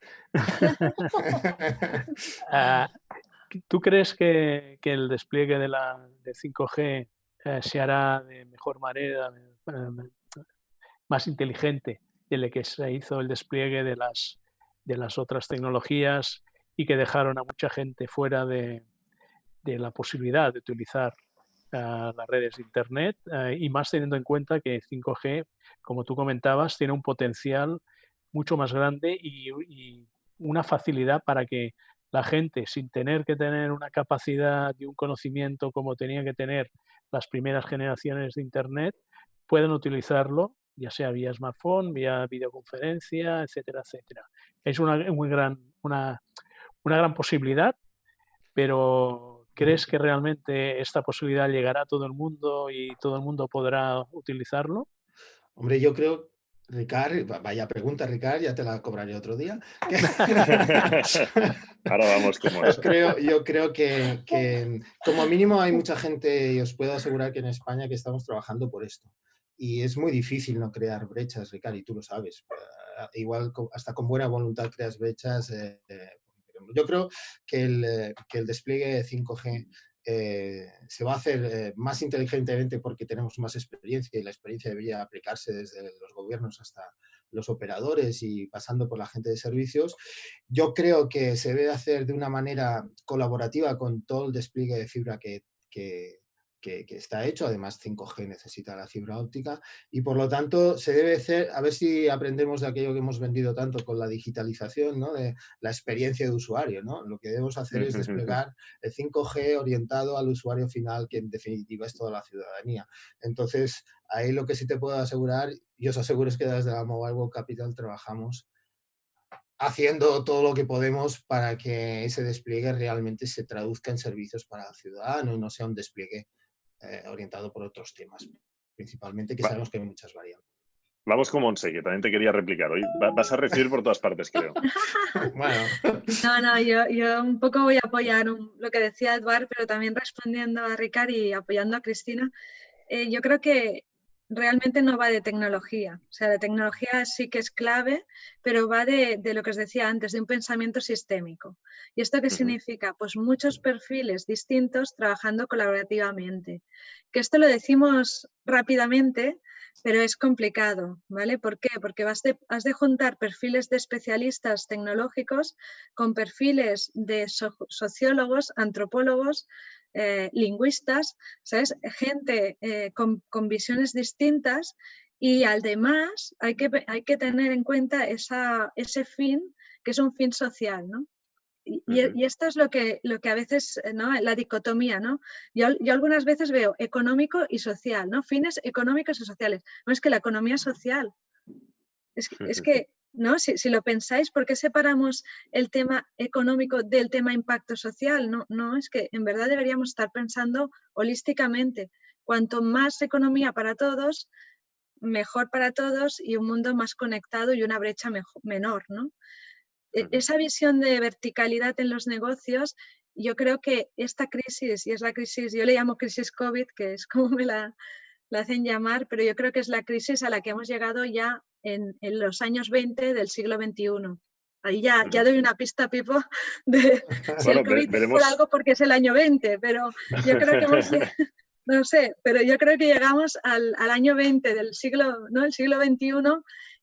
¿Tú crees que el despliegue de 5G se hará de mejor manera, más inteligente de lo que se hizo el despliegue de las otras tecnologías y que dejaron a mucha gente fuera de la posibilidad de utilizar las redes de Internet, y más teniendo en cuenta que 5G, como tú comentabas, tiene un potencial mucho más grande y una facilidad para que la gente, sin tener que tener una capacidad y un conocimiento como tenían que tener las primeras generaciones de Internet, puedan utilizarlo, ya sea vía smartphone, vía videoconferencia, etcétera, etcétera. Es una gran posibilidad, pero ¿crees que realmente esta posibilidad llegará a todo el mundo y todo el mundo podrá utilizarlo?
Hombre, yo creo, Ricard, vaya pregunta, Ricard, ya te la cobraré otro día.
Ahora vamos como
yo creo que como mínimo hay mucha gente, y os puedo asegurar que en España que estamos trabajando por esto. Y es muy difícil no crear brechas, Ricard, y tú lo sabes. Igual hasta con buena voluntad creas brechas. Yo creo que el despliegue de 5G se va a hacer más inteligentemente porque tenemos más experiencia y la experiencia debería aplicarse desde los gobiernos hasta los operadores y pasando por la gente de servicios. Yo creo que se debe hacer de una manera colaborativa con todo el despliegue de fibra que está hecho. Además, 5G necesita la fibra óptica y, por lo tanto, se debe hacer, a ver si aprendemos de aquello que hemos vendido tanto con la digitalización, ¿no? De la experiencia de usuario, ¿no? Lo que debemos hacer es desplegar el 5G orientado al usuario final, que en definitiva es toda la ciudadanía. Entonces, ahí lo que sí te puedo asegurar, y os aseguro, es que desde la Mobile World Capital trabajamos haciendo todo lo que podemos para que ese despliegue realmente se traduzca en servicios para el ciudadano y no sea un despliegue orientado por otros temas, principalmente, que sabemos que hay muchas variables.
Vamos con Montse, que también te quería replicar. Hoy vas a recibir por todas partes, creo.
Bueno.
No, yo un poco voy a apoyar lo que decía Eduard, pero también respondiendo a Ricard y apoyando a Cristina. Yo creo que realmente no va de tecnología. O sea, la tecnología sí que es clave, pero va de lo que os decía antes, de un pensamiento sistémico. ¿Y esto qué significa? Pues muchos perfiles distintos trabajando colaborativamente. Que esto lo decimos rápidamente, pero es complicado, ¿vale? ¿Por qué? Porque has de juntar perfiles de especialistas tecnológicos con perfiles de sociólogos, antropólogos, lingüistas, ¿sabes? Gente con visiones distintas, y además hay que tener en cuenta ese fin, que es un fin social, ¿no? Y esto es lo que a veces, ¿no? La dicotomía, ¿no? Yo algunas veces veo económico y social, ¿no? Fines económicos y sociales. No, es que la economía social. Es que ¿no? Si lo pensáis, ¿por qué separamos el tema económico del tema impacto social? No, es que en verdad deberíamos estar pensando holísticamente. Cuanto más economía para todos, mejor para todos y un mundo más conectado y una brecha menor, ¿no? Esa visión de verticalidad en los negocios, yo creo que esta crisis, y es la crisis, yo le llamo crisis COVID, que es como me la hacen llamar, pero yo creo que es la crisis a la que hemos llegado ya en los años 20 del siglo XXI. Ahí ya doy una pista, Pipo, de si el COVID es por algo porque es el año 20, pero yo creo que no sé, pero yo creo que llegamos al año 20 del siglo, ¿no? El siglo XXI,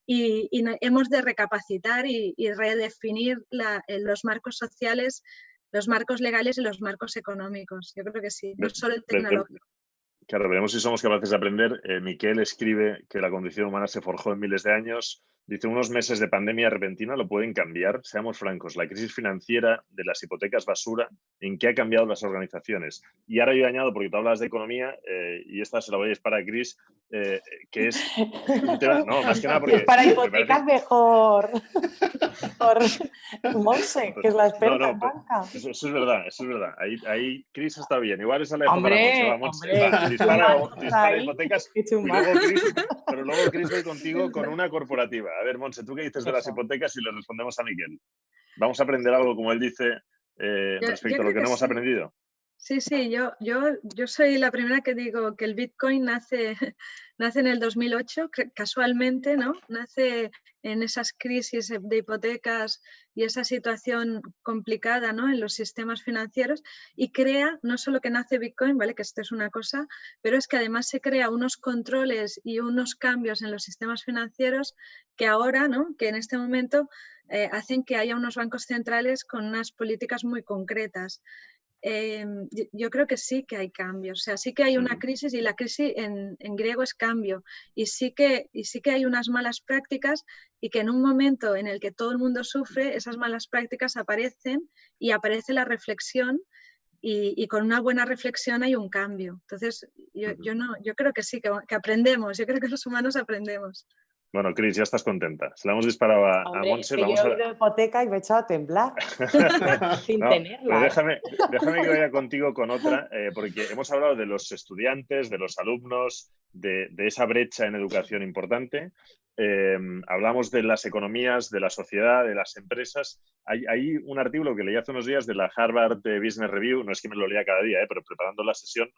y hemos de recapacitar y redefinir los marcos sociales, los marcos legales y los marcos económicos. Yo creo que sí, no solo el tecnológico.
Claro, veremos si somos capaces de aprender. Miquel escribe que la condición humana se forjó en miles de años. Dice, unos meses de pandemia repentina lo pueden cambiar. Seamos francos, la crisis financiera de las hipotecas basura, ¿en qué ha cambiado las organizaciones? Y ahora yo añado, porque tú hablas de economía, y esta se la voy a disparar a Cris, que es un tema... No, más que nada porque...
Para hipotecas mejor. Por Monse, que es la experta en banca.
Eso es verdad, eso es verdad. Ahí Cris está bien. Igual esa la dejo para Monse.
Hombre,
Va, dispara hipotecas. Pero luego, Cris, voy contigo con una corporativa. A ver, Monse, ¿tú qué dices de las hipotecas? Y le respondemos a Miquel. ¿Vamos a aprender algo, como él dice, respecto a lo que no hemos aprendido?
Sí, yo soy la primera que digo que el Bitcoin nace en el 2008, casualmente, ¿no? Nace en esas crisis de hipotecas y esa situación complicada, ¿no? En los sistemas financieros, y crea, no solo que nace Bitcoin, ¿vale? Que esto es una cosa, pero es que además se crea unos controles y unos cambios en los sistemas financieros que ahora, ¿no? Que en este momento hacen que haya unos bancos centrales con unas políticas muy concretas. Yo creo que sí que hay cambios, o sea, sí que hay una crisis, y la crisis en griego es cambio, y sí que hay unas malas prácticas, y que en un momento en el que todo el mundo sufre, esas malas prácticas aparecen y aparece la reflexión, y con una buena reflexión hay un cambio. Entonces, yo creo que sí, que aprendemos, yo creo que los humanos aprendemos.
Bueno, Cris, ya estás contenta. Se la hemos disparado a Monse.
Yo he oído hipoteca y me he echado a temblar sin tenerla.
Pero déjame que vaya contigo con otra, porque hemos hablado de los estudiantes, de los alumnos, de esa brecha en educación importante. Hablamos de las economías, de la sociedad, de las empresas. Hay un artículo que leí hace unos días de la Harvard Business Review, no es que me lo lea cada día, pero preparando la sesión,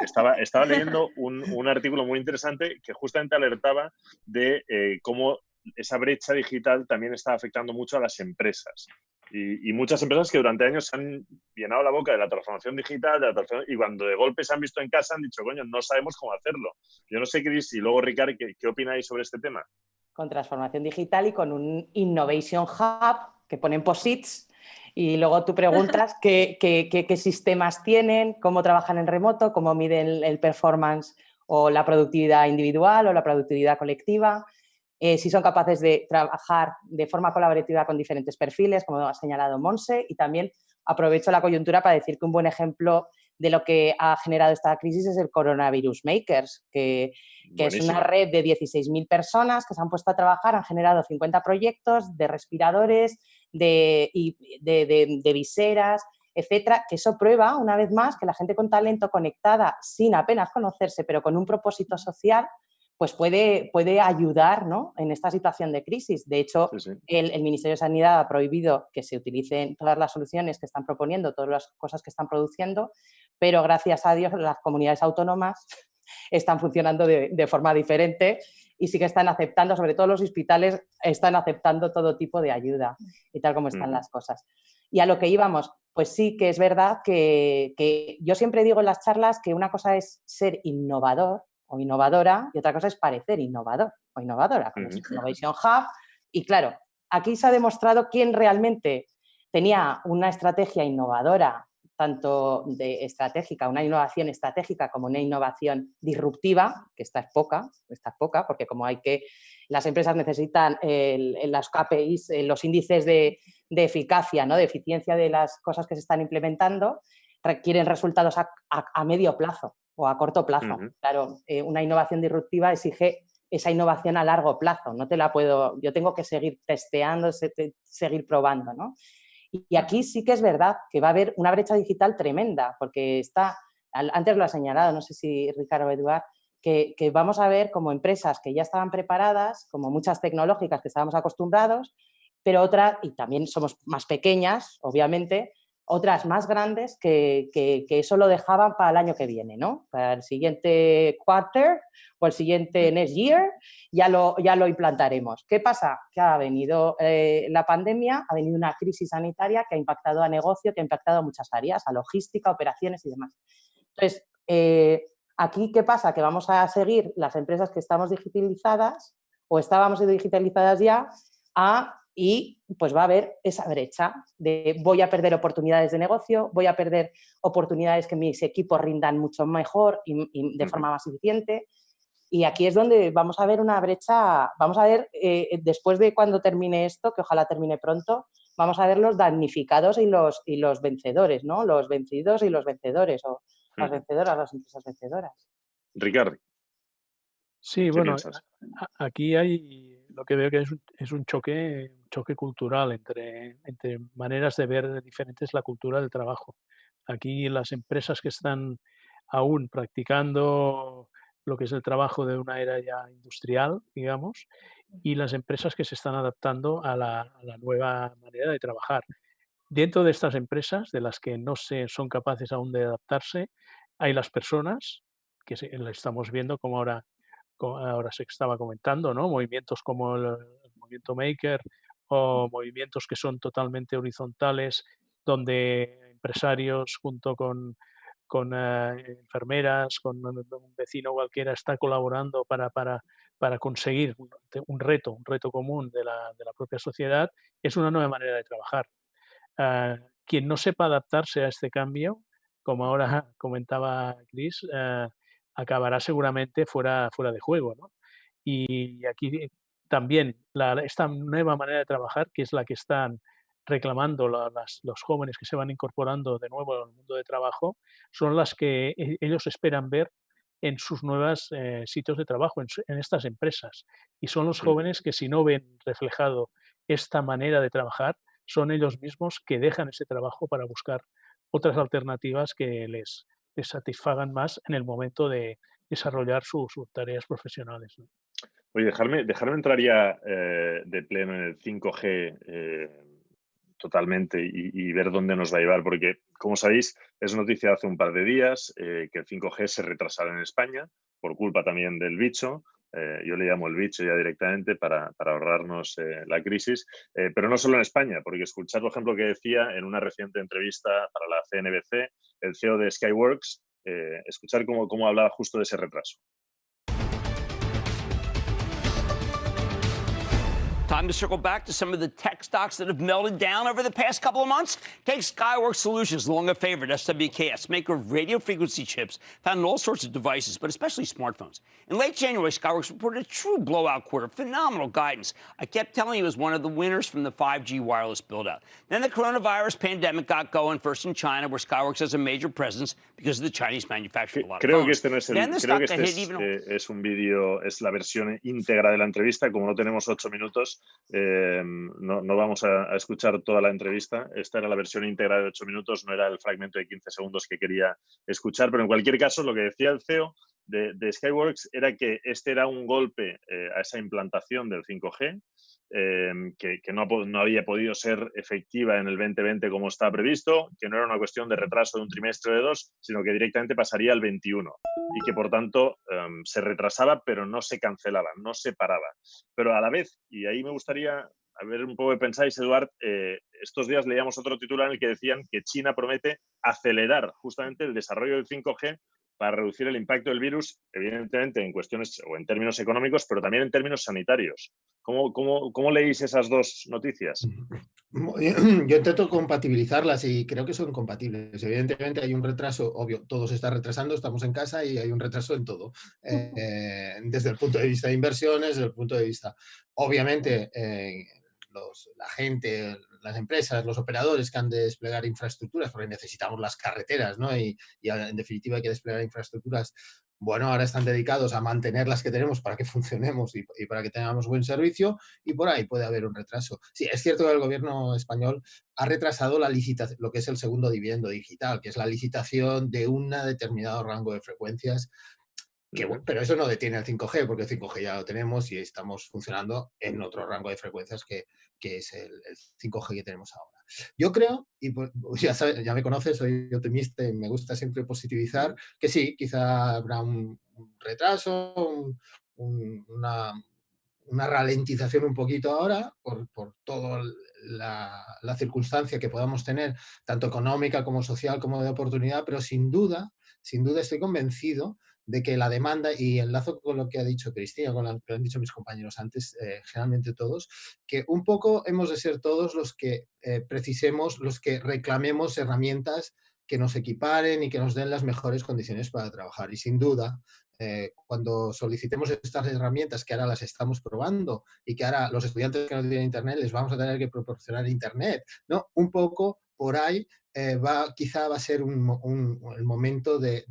estaba leyendo un artículo muy interesante que justamente alertaba de cómo esa brecha digital también está afectando mucho a las empresas. Y muchas empresas que durante años se han llenado la boca de la transformación digital, y cuando de golpe se han visto en casa han dicho, coño, no sabemos cómo hacerlo. Yo no sé, Cris, y luego Ricard, ¿qué opináis sobre este tema?
Con transformación digital y con un Innovation Hub que ponen posits, y luego tú preguntas qué sistemas tienen, cómo trabajan en remoto, cómo miden el performance o la productividad individual o la productividad colectiva. Si son capaces de trabajar de forma colaborativa con diferentes perfiles, como ha señalado Monse, y también aprovecho la coyuntura para decir que un buen ejemplo de lo que ha generado esta crisis es el Coronavirus Makers, que es una red de 16.000 personas que se han puesto a trabajar, han generado 50 proyectos de respiradores, de viseras, etcétera, que eso prueba, una vez más, que la gente con talento conectada, sin apenas conocerse, pero con un propósito social, pues puede ayudar, ¿no?, en esta situación de crisis. De hecho, el Ministerio de Sanidad ha prohibido que se utilicen todas las soluciones que están proponiendo, todas las cosas que están produciendo, pero gracias a Dios las comunidades autónomas están funcionando de forma diferente y sí que están aceptando, sobre todo los hospitales, están aceptando todo tipo de ayuda y tal como están las cosas. Y a lo que íbamos, pues sí que es verdad que yo siempre digo en las charlas que una cosa es ser innovador o innovadora y otra cosa es parecer innovador o innovadora, como es Innovation Hub. Y claro, aquí se ha demostrado quién realmente tenía una estrategia innovadora, tanto estratégica, una innovación estratégica como una innovación disruptiva, que esta es poca, porque como las empresas necesitan las KPIs, los índices de eficacia, ¿no?, de eficiencia de las cosas que se están implementando, requieren resultados a medio plazo o a corto plazo. Claro, una innovación disruptiva exige esa innovación a largo plazo. No te la puedo, yo tengo que seguir testeando, seguir probando, ¿no? Y aquí sí que es verdad que va a haber una brecha digital tremenda, porque antes lo ha señalado, no sé si Ricardo o Eduard, que vamos a ver como empresas que ya estaban preparadas, como muchas tecnológicas que estábamos acostumbrados, pero otras, y también somos más pequeñas, obviamente, otras más grandes que eso lo dejaban para el año que viene, ¿no? Para el siguiente quarter o el siguiente next year ya lo implantaremos. ¿Qué pasa? Que ha venido la pandemia, ha venido una crisis sanitaria que ha impactado a negocio, que ha impactado a muchas áreas, a logística, operaciones y demás. Entonces, aquí, ¿qué pasa? Que vamos a seguir las empresas que estamos digitalizadas o estábamos digitalizadas ya a y pues va a haber esa brecha de voy a perder oportunidades de negocio, voy a perder oportunidades que mis equipos rindan mucho mejor y de forma más eficiente. Y aquí es donde vamos a ver una brecha, vamos a ver, después de cuando termine esto, que ojalá termine pronto, vamos a ver los damnificados y los vencedores, ¿no? Los vencidos y los vencedores, o las vencedoras, las empresas vencedoras.
Ricardo.
Sí, bueno, aquí hay lo que veo que es un choque cultural entre maneras de ver diferentes la cultura del trabajo. Aquí las empresas que están aún practicando lo que es el trabajo de una era ya industrial, digamos, y las empresas que se están adaptando a la nueva manera de trabajar. Dentro de estas empresas, de las que no son capaces aún de adaptarse, hay las personas, que las estamos viendo como ahora se estaba comentando, ¿no? Movimientos como el movimiento Maker o movimientos que son totalmente horizontales, donde empresarios junto con enfermeras, con un vecino cualquiera está colaborando para conseguir un reto común de la propia sociedad, es una nueva manera de trabajar. Quien no sepa adaptarse a este cambio, como ahora comentaba Chris, acabará seguramente fuera de juego, ¿no? Y aquí también esta nueva manera de trabajar, que es la que están reclamando los jóvenes que se van incorporando de nuevo al mundo de trabajo, son las que ellos esperan ver en sus nuevos sitios de trabajo, en estas empresas. Y son los jóvenes que, si no ven reflejado esta manera de trabajar, son ellos mismos que dejan ese trabajo para buscar otras alternativas que les satisfagan más en el momento de desarrollar sus tareas profesionales, ¿no?
Oye, dejarme entrar ya de pleno en el 5G totalmente y ver dónde nos va a llevar, porque, como sabéis, es noticia de hace un par de días que el 5G se retrasará en España por culpa también del bicho. Yo le llamo el bicho ya directamente para ahorrarnos la crisis, pero no solo en España, porque escuchar, por ejemplo, que decía en una reciente entrevista para la CNBC el CEO de Skyworks, escuchar cómo hablaba justo de ese retraso.
Time to circle back to some of the tech stocks that have melted down over the past couple of months. Take Skyworks Solutions, long a favorite, SWKS, maker of radio frequency chips found in all sorts of devices, but especially smartphones. In late January, Skyworks reported a true blowout quarter, phenomenal guidance. I kept telling you it was one of the winners from the 5G wireless build-out. Then the coronavirus pandemic got going, first in China, where Skyworks has a major presence because of the Chinese manufacturing a lot of phones.
Creo que este no es creo que este es un vídeo, es la versión íntegra de la entrevista. Como no tenemos 8 minutos, no vamos a escuchar toda la entrevista. Esta era la versión íntegra de 8 minutos, no era el fragmento de 15 segundos que quería escuchar, pero en cualquier caso lo que decía el CEO de Skyworks era que este era un golpe a esa implantación del 5G, que no había podido ser efectiva en el 2020 como estaba previsto, que no era una cuestión de retraso de un trimestre o de dos, sino que directamente pasaría al 21 y que por tanto se retrasaba pero no se cancelaba, no se paraba. Pero a la vez, y ahí me gustaría a ver un poco qué pensáis, Eduard, estos días leíamos otro titular en el que decían que China promete acelerar justamente el desarrollo del 5G para reducir el impacto del virus, evidentemente en cuestiones o en términos económicos, pero también en términos sanitarios. ¿Cómo leéis esas dos noticias?
Yo intento compatibilizarlas y creo que son compatibles. Evidentemente hay un retraso, obvio, todo se está retrasando, estamos en casa y hay un retraso en todo. Desde el punto de vista de inversiones, desde el punto de vista, obviamente, la gente, las empresas, los operadores que han de desplegar infraestructuras, porque necesitamos las carreteras, ¿no? Y en definitiva hay que desplegar infraestructuras. Bueno, ahora están dedicados a mantener las que tenemos para que funcionemos y para que tengamos buen servicio, y por ahí puede haber un retraso. Sí, es cierto que el gobierno español ha retrasado la licitación, lo que es el segundo dividendo digital, que es la licitación de un determinado rango de frecuencias. Pero eso no detiene el 5G, porque el 5G ya lo tenemos y estamos funcionando en otro rango de frecuencias que es el 5G que tenemos ahora. Yo creo, y pues, ya me conoces, soy optimista y me gusta siempre positivizar, que sí, quizá habrá un retraso, una ralentización un poquito ahora por toda la circunstancia que podamos tener, tanto económica como social como de oportunidad, pero sin duda estoy convencido de que la demanda, y enlazo con lo que ha dicho Cristina, con lo que han dicho mis compañeros antes, generalmente todos, que un poco hemos de ser todos los que precisemos, los que reclamemos herramientas que nos equiparen y que nos den las mejores condiciones para trabajar. Y sin duda, cuando solicitemos estas herramientas, que ahora las estamos probando y que ahora los estudiantes que no tienen internet les vamos a tener que proporcionar internet, ¿no? Un poco por ahí quizá va a ser el momento de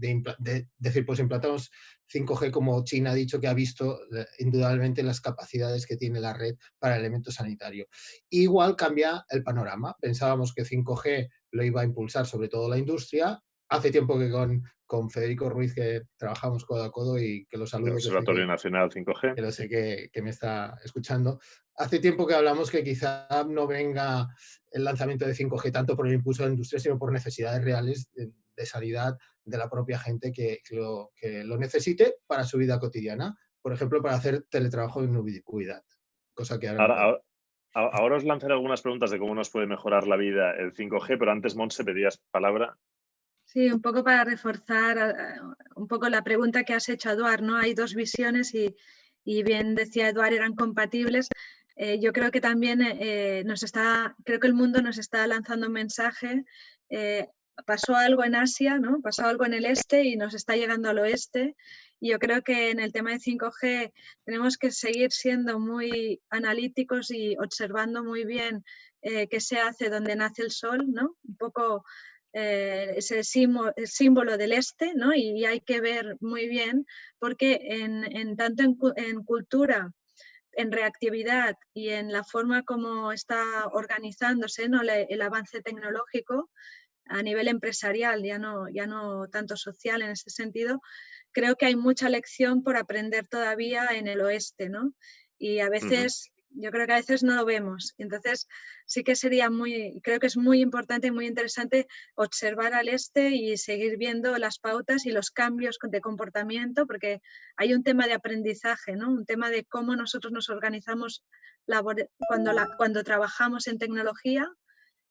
decir, pues implantamos 5G como China ha dicho que ha visto indudablemente las capacidades que tiene la red para el elemento sanitario. Igual cambia el panorama. Pensábamos que 5G lo iba a impulsar sobre todo la industria. Hace tiempo que con Federico Ruiz que trabajamos codo a codo y que lo saludo.
El Observatorio Nacional 5G.
Que lo sé que me está escuchando. Hace tiempo que hablamos que quizá no venga el lanzamiento de 5G tanto por el impulso de la industria, sino por necesidades reales de sanidad de la propia gente que lo necesite para su vida cotidiana. Por ejemplo, para hacer teletrabajo en ubicuidad. Cosa que
ahora os lanzaré algunas preguntas de cómo nos puede mejorar la vida el 5G, pero antes, Montse, pedías palabra.
Sí, un poco para reforzar un poco la pregunta que has hecho, Eduard, ¿no? Hay dos visiones y bien decía Eduard, eran compatibles. Yo creo que también creo que el mundo nos está lanzando un mensaje. Pasó algo en Asia, ¿no? Pasó algo en el este y nos está llegando al oeste. Y yo creo que en el tema de 5G tenemos que seguir siendo muy analíticos y observando muy bien qué se hace donde nace el sol, ¿no? Un poco es el símbolo del este, ¿no? Y hay que ver muy bien porque tanto en cultura, en reactividad y en la forma como está organizándose, ¿no? el avance tecnológico a nivel empresarial, ya no tanto social en ese sentido, creo que hay mucha lección por aprender todavía en el oeste, ¿no? Y a veces... Yo creo que a veces no lo vemos. Entonces, sí que creo que es muy importante y muy interesante observar al este y seguir viendo las pautas y los cambios de comportamiento, porque hay un tema de aprendizaje, ¿no? Un tema de cómo nosotros nos organizamos cuando trabajamos en tecnología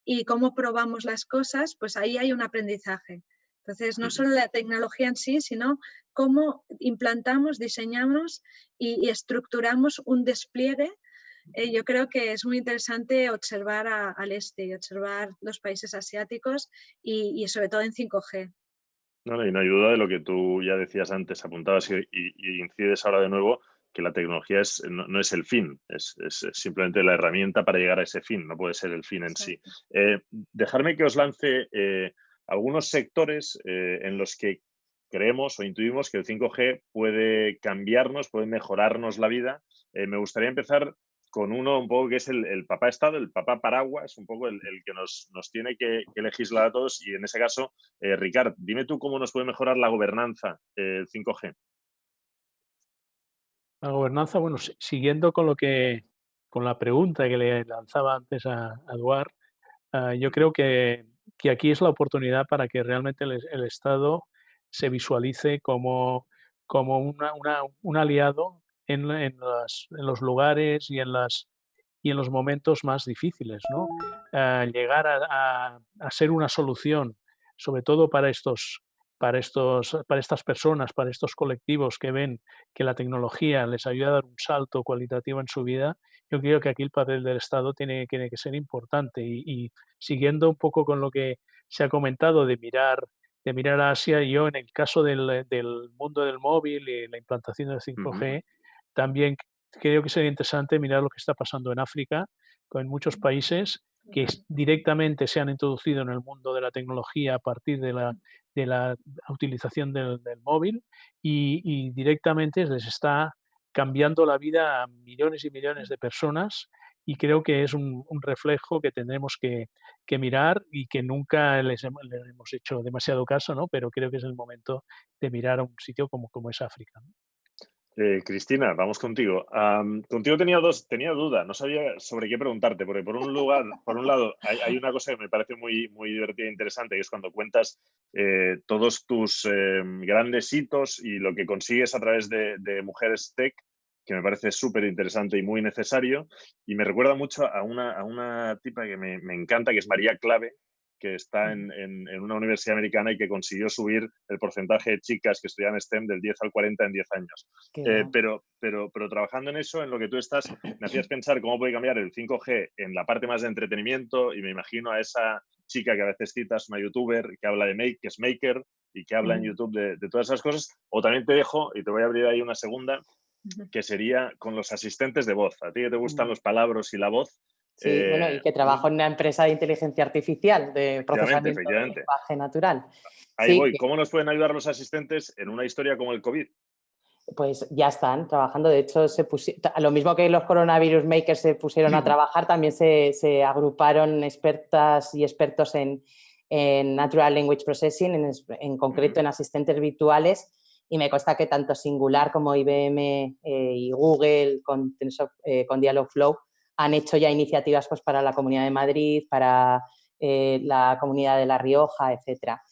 y cómo probamos las cosas, pues ahí hay un aprendizaje. Entonces, no solo la tecnología en sí, sino cómo implantamos, diseñamos y estructuramos un despliegue. Yo creo que es muy interesante observar al este y observar los países asiáticos y sobre todo en 5G.
No, y no hay duda de lo que tú ya decías antes, apuntabas y incides ahora de nuevo, que la tecnología no es el fin, es simplemente la herramienta para llegar a ese fin, no puede ser el fin en sí. Dejadme que os lance algunos sectores en los que creemos o intuimos que el 5G puede cambiarnos, puede mejorarnos la vida. Me gustaría empezar con uno un poco que es el papá Estado, el papá paraguas, un poco el que nos tiene que legislar a todos. Y en ese caso, Ricard, dime tú cómo nos puede mejorar la gobernanza el 5G.
La gobernanza, bueno, siguiendo con la pregunta que le lanzaba antes a Eduard, yo creo que aquí es la oportunidad para que realmente el Estado se visualice como un aliado en los lugares y en los momentos más difíciles, ¿no? Llegar a ser una solución, sobre todo para estas personas, para estos colectivos que ven que la tecnología les ayuda a dar un salto cualitativo en su vida. Yo creo que aquí el papel del Estado tiene que ser importante y siguiendo un poco con lo que se ha comentado de mirar a Asia, yo en el caso del mundo del móvil y la implantación del 5G, también creo que sería interesante mirar lo que está pasando en África, con muchos países que directamente se han introducido en el mundo de la tecnología a partir de la utilización del móvil y directamente les está cambiando la vida a millones y millones de personas y creo que es un reflejo que tendremos que mirar y que nunca le hemos hecho demasiado caso, ¿no? Pero creo que es el momento de mirar a un sitio como es África, ¿no?
Cristina, vamos contigo. Contigo tenía duda, no sabía sobre qué preguntarte, porque por un lado hay una cosa que me parece muy, muy divertida e interesante, que es cuando cuentas todos tus grandes hitos y lo que consigues a través de Mujeres Tech, que me parece súper interesante y muy necesario, y me recuerda mucho a una tipa que me encanta, que es María Clave, que está en una universidad americana y que consiguió subir el porcentaje de chicas que estudian STEM del 10 al 40 en 10 años. Pero trabajando en eso, en lo que tú estás, me hacías pensar cómo puede cambiar el 5G en la parte más de entretenimiento, y me imagino a esa chica que a veces citas, una youtuber que habla que es maker y que habla en YouTube de todas esas cosas. O también te dejo, y te voy a abrir ahí una segunda, que sería con los asistentes de voz. A ti que te gustan los palabras y la voz.
Sí, bueno, y que trabajo en una empresa de inteligencia artificial, de procesamiento de lenguaje natural.
Ahí voy. ¿Cómo nos pueden ayudar los asistentes en una historia como el COVID?
Pues ya están trabajando. De hecho, lo mismo que los coronavirus makers se pusieron a trabajar, también se agruparon expertas y expertos en Natural Language Processing, en concreto en asistentes virtuales, y me consta que tanto Singular como IBM y Google con Dialogflow han hecho ya iniciativas pues, para la Comunidad de Madrid, para la Comunidad de La Rioja, etcétera.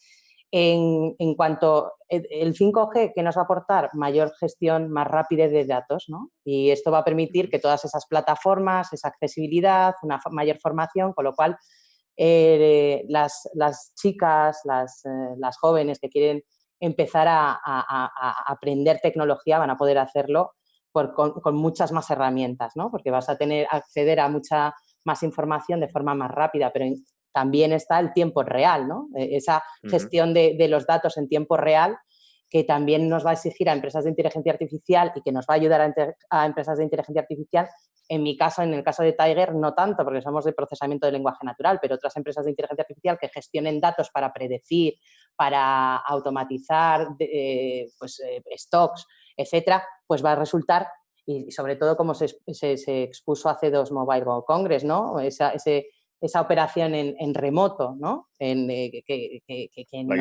En cuanto el 5G, ¿qué nos va a aportar? Mayor gestión más rápida de datos, ¿no? Y esto va a permitir que todas esas plataformas, esa accesibilidad, una mayor formación, con lo cual las chicas, las jóvenes que quieren empezar a aprender tecnología van a poder hacerlo con muchas más herramientas, ¿no? Porque vas a acceder a mucha más información de forma más rápida, pero también está el tiempo real, ¿no? Esa gestión de los datos en tiempo real, que también nos va a exigir a empresas de inteligencia artificial y que nos va a ayudar a empresas de inteligencia artificial. En mi caso, en el caso de Tiger, no tanto, porque somos de procesamiento de lenguaje natural, pero otras empresas de inteligencia artificial que gestionen datos para predecir, para automatizar stocks, etcétera, pues va a resultar, y sobre todo como se expuso hace 2 Mobile World Congress, ¿no? Esa operación en remoto, ¿no?
La que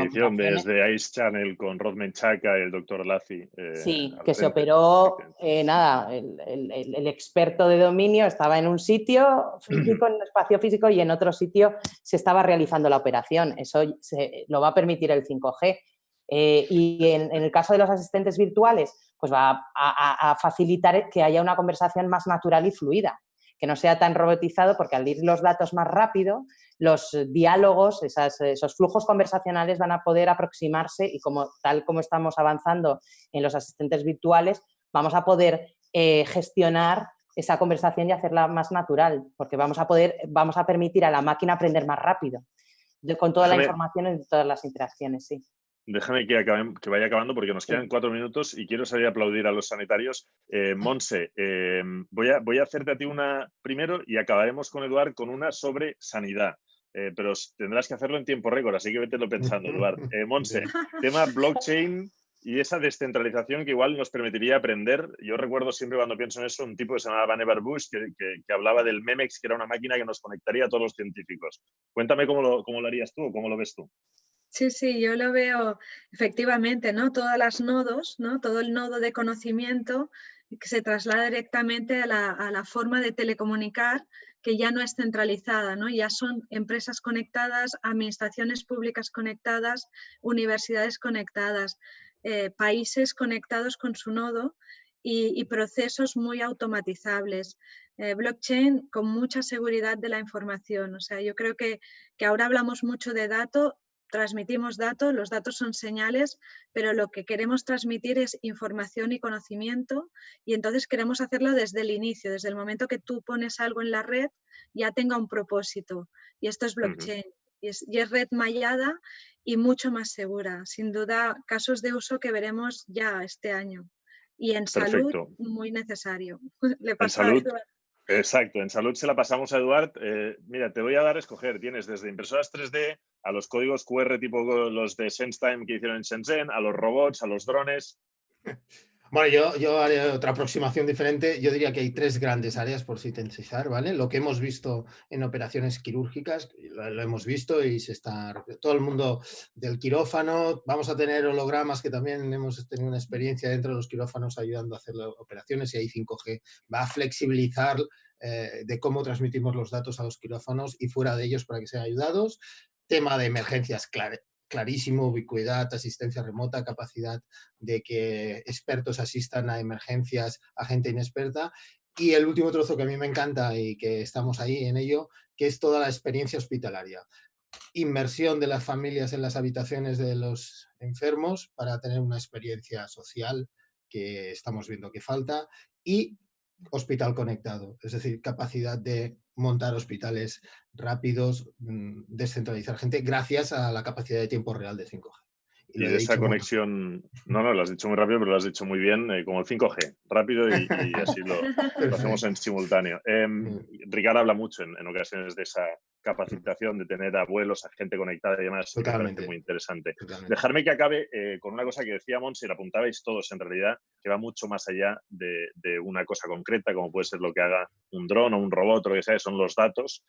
hicieron desde Ice Channel con Rod Menchaca y el Dr. Lazi.
Sí, que se operó, el experto de dominio estaba en un sitio físico, en un espacio físico, y en otro sitio se estaba realizando la operación. Eso lo va a permitir el 5G. Y en el caso de los asistentes virtuales, pues va a facilitar que haya una conversación más natural y fluida, que no sea tan robotizado, porque al ir los datos más rápido, los diálogos, esos flujos conversacionales van a poder aproximarse, y tal como estamos avanzando en los asistentes virtuales, vamos a poder gestionar esa conversación y hacerla más natural, porque vamos a permitir a la máquina aprender más rápido, con toda la información en todas las interacciones, sí.
Déjame que vaya acabando, porque nos quedan 4 minutos y quiero salir a aplaudir a los sanitarios. Montse, voy a hacerte a ti una primero y acabaremos con Eduard con una sobre sanidad. Pero tendrás que hacerlo en tiempo récord, así que vételo pensando, Eduard. Montse, tema blockchain y esa descentralización que igual nos permitiría aprender. Yo recuerdo siempre cuando pienso en eso un tipo que se llamaba Vannevar Bush que hablaba del Memex, que era una máquina que nos conectaría a todos los científicos. Cuéntame cómo lo harías tú o cómo lo ves tú.
Sí, yo lo veo efectivamente, ¿no? Todas las nodos, ¿no? Todo el nodo de conocimiento que se traslada directamente a la forma de telecomunicar, que ya no es centralizada, ¿no? Ya son empresas conectadas, administraciones públicas conectadas, universidades conectadas, países conectados con su nodo y procesos muy automatizables. Blockchain con mucha seguridad de la información. O sea, yo creo que ahora hablamos mucho de datos. Transmitimos datos, los datos son señales, pero lo que queremos transmitir es información y conocimiento, y entonces queremos hacerlo desde el inicio, desde el momento que tú pones algo en la red, ya tenga un propósito, y esto es blockchain. Y es red mallada y mucho más segura. Sin duda, casos de uso que veremos ya este año. Y en salud, muy necesario. Le paso a Eduard.
Exacto, en salud se la pasamos a Eduard. Mira, te voy a dar a escoger. Tienes desde impresoras 3D a los códigos QR tipo los de SenseTime que hicieron en Shenzhen, a los robots, a los drones.
Bueno, yo haré otra aproximación diferente. Yo diría que hay 3 grandes áreas por sintetizar, ¿vale? Lo que hemos visto en operaciones quirúrgicas, lo hemos visto y todo el mundo del quirófano. Vamos a tener hologramas, que también hemos tenido una experiencia dentro de los quirófanos ayudando a hacer las operaciones, y ahí 5G va a flexibilizar de cómo transmitimos los datos a los quirófanos y fuera de ellos para que sean ayudados. Tema de emergencias, clarísimo, ubicuidad, asistencia remota, capacidad de que expertos asistan a emergencias a gente inexperta. Y el último trozo que a mí me encanta y que estamos ahí en ello, que es toda la experiencia hospitalaria. inmersión de las familias en las habitaciones de los enfermos para tener una experiencia social que estamos viendo que falta, y hospital conectado, es decir, capacidad de montar hospitales rápidos, descentralizar gente gracias a la capacidad de tiempo real de 5G.
Y de esa conexión, no, lo has dicho muy rápido, pero lo has dicho muy bien, como el 5G, rápido y así lo hacemos en simultáneo. Ricard habla mucho en ocasiones de esa capacitación de tener abuelos, a gente conectada y demás. Me parece muy interesante. Dejarme que acabe con una cosa que decía Montse, y la apuntabais todos en realidad, que va mucho más allá de una cosa concreta, como puede ser lo que haga un dron o un robot o lo que sea, son los datos.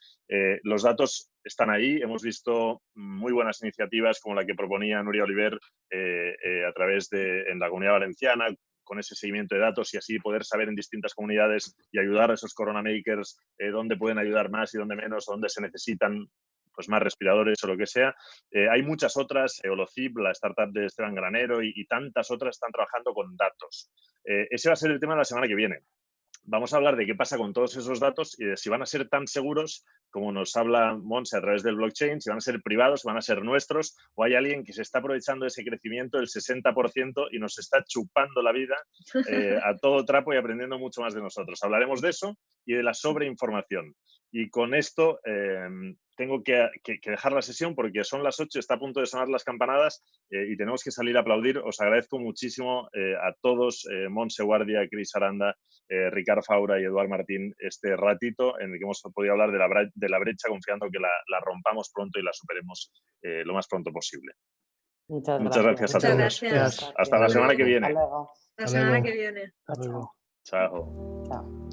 Los datos están ahí. Hemos visto muy buenas iniciativas como la que proponía Núria Oliver a través en la Comunidad Valenciana, con ese seguimiento de datos y así poder saber en distintas comunidades y ayudar a esos corona makers dónde pueden ayudar más y dónde menos, dónde se necesitan pues más respiradores o lo que sea. Hay muchas otras, Holocip, la startup de Esteban Granero y tantas otras están trabajando con datos. Ese va a ser el tema de la semana que viene. Vamos a hablar de qué pasa con todos esos datos y de si van a ser tan seguros como nos habla Montse a través del blockchain, si van a ser privados, si van a ser nuestros, o hay alguien que se está aprovechando de ese crecimiento del 60% y nos está chupando la vida a todo trapo y aprendiendo mucho más de nosotros. Hablaremos de eso y de la sobreinformación. Y con esto tengo que dejar la sesión porque son las 8, está a punto de sonar las campanadas y tenemos que salir a aplaudir. Os agradezco muchísimo a todos, Montse Guardia, Cris Aranda, Ricard Faura y Eduard Martín, este ratito en el que hemos podido hablar de la brecha, confiando que la rompamos pronto y la superemos lo más pronto posible.
Muchas
gracias a todos.
Gracias.
Hasta la semana que viene.
Hasta luego.
La semana que viene.
Hasta luego.
Chao.
Chao.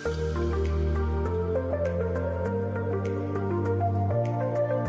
Thank you.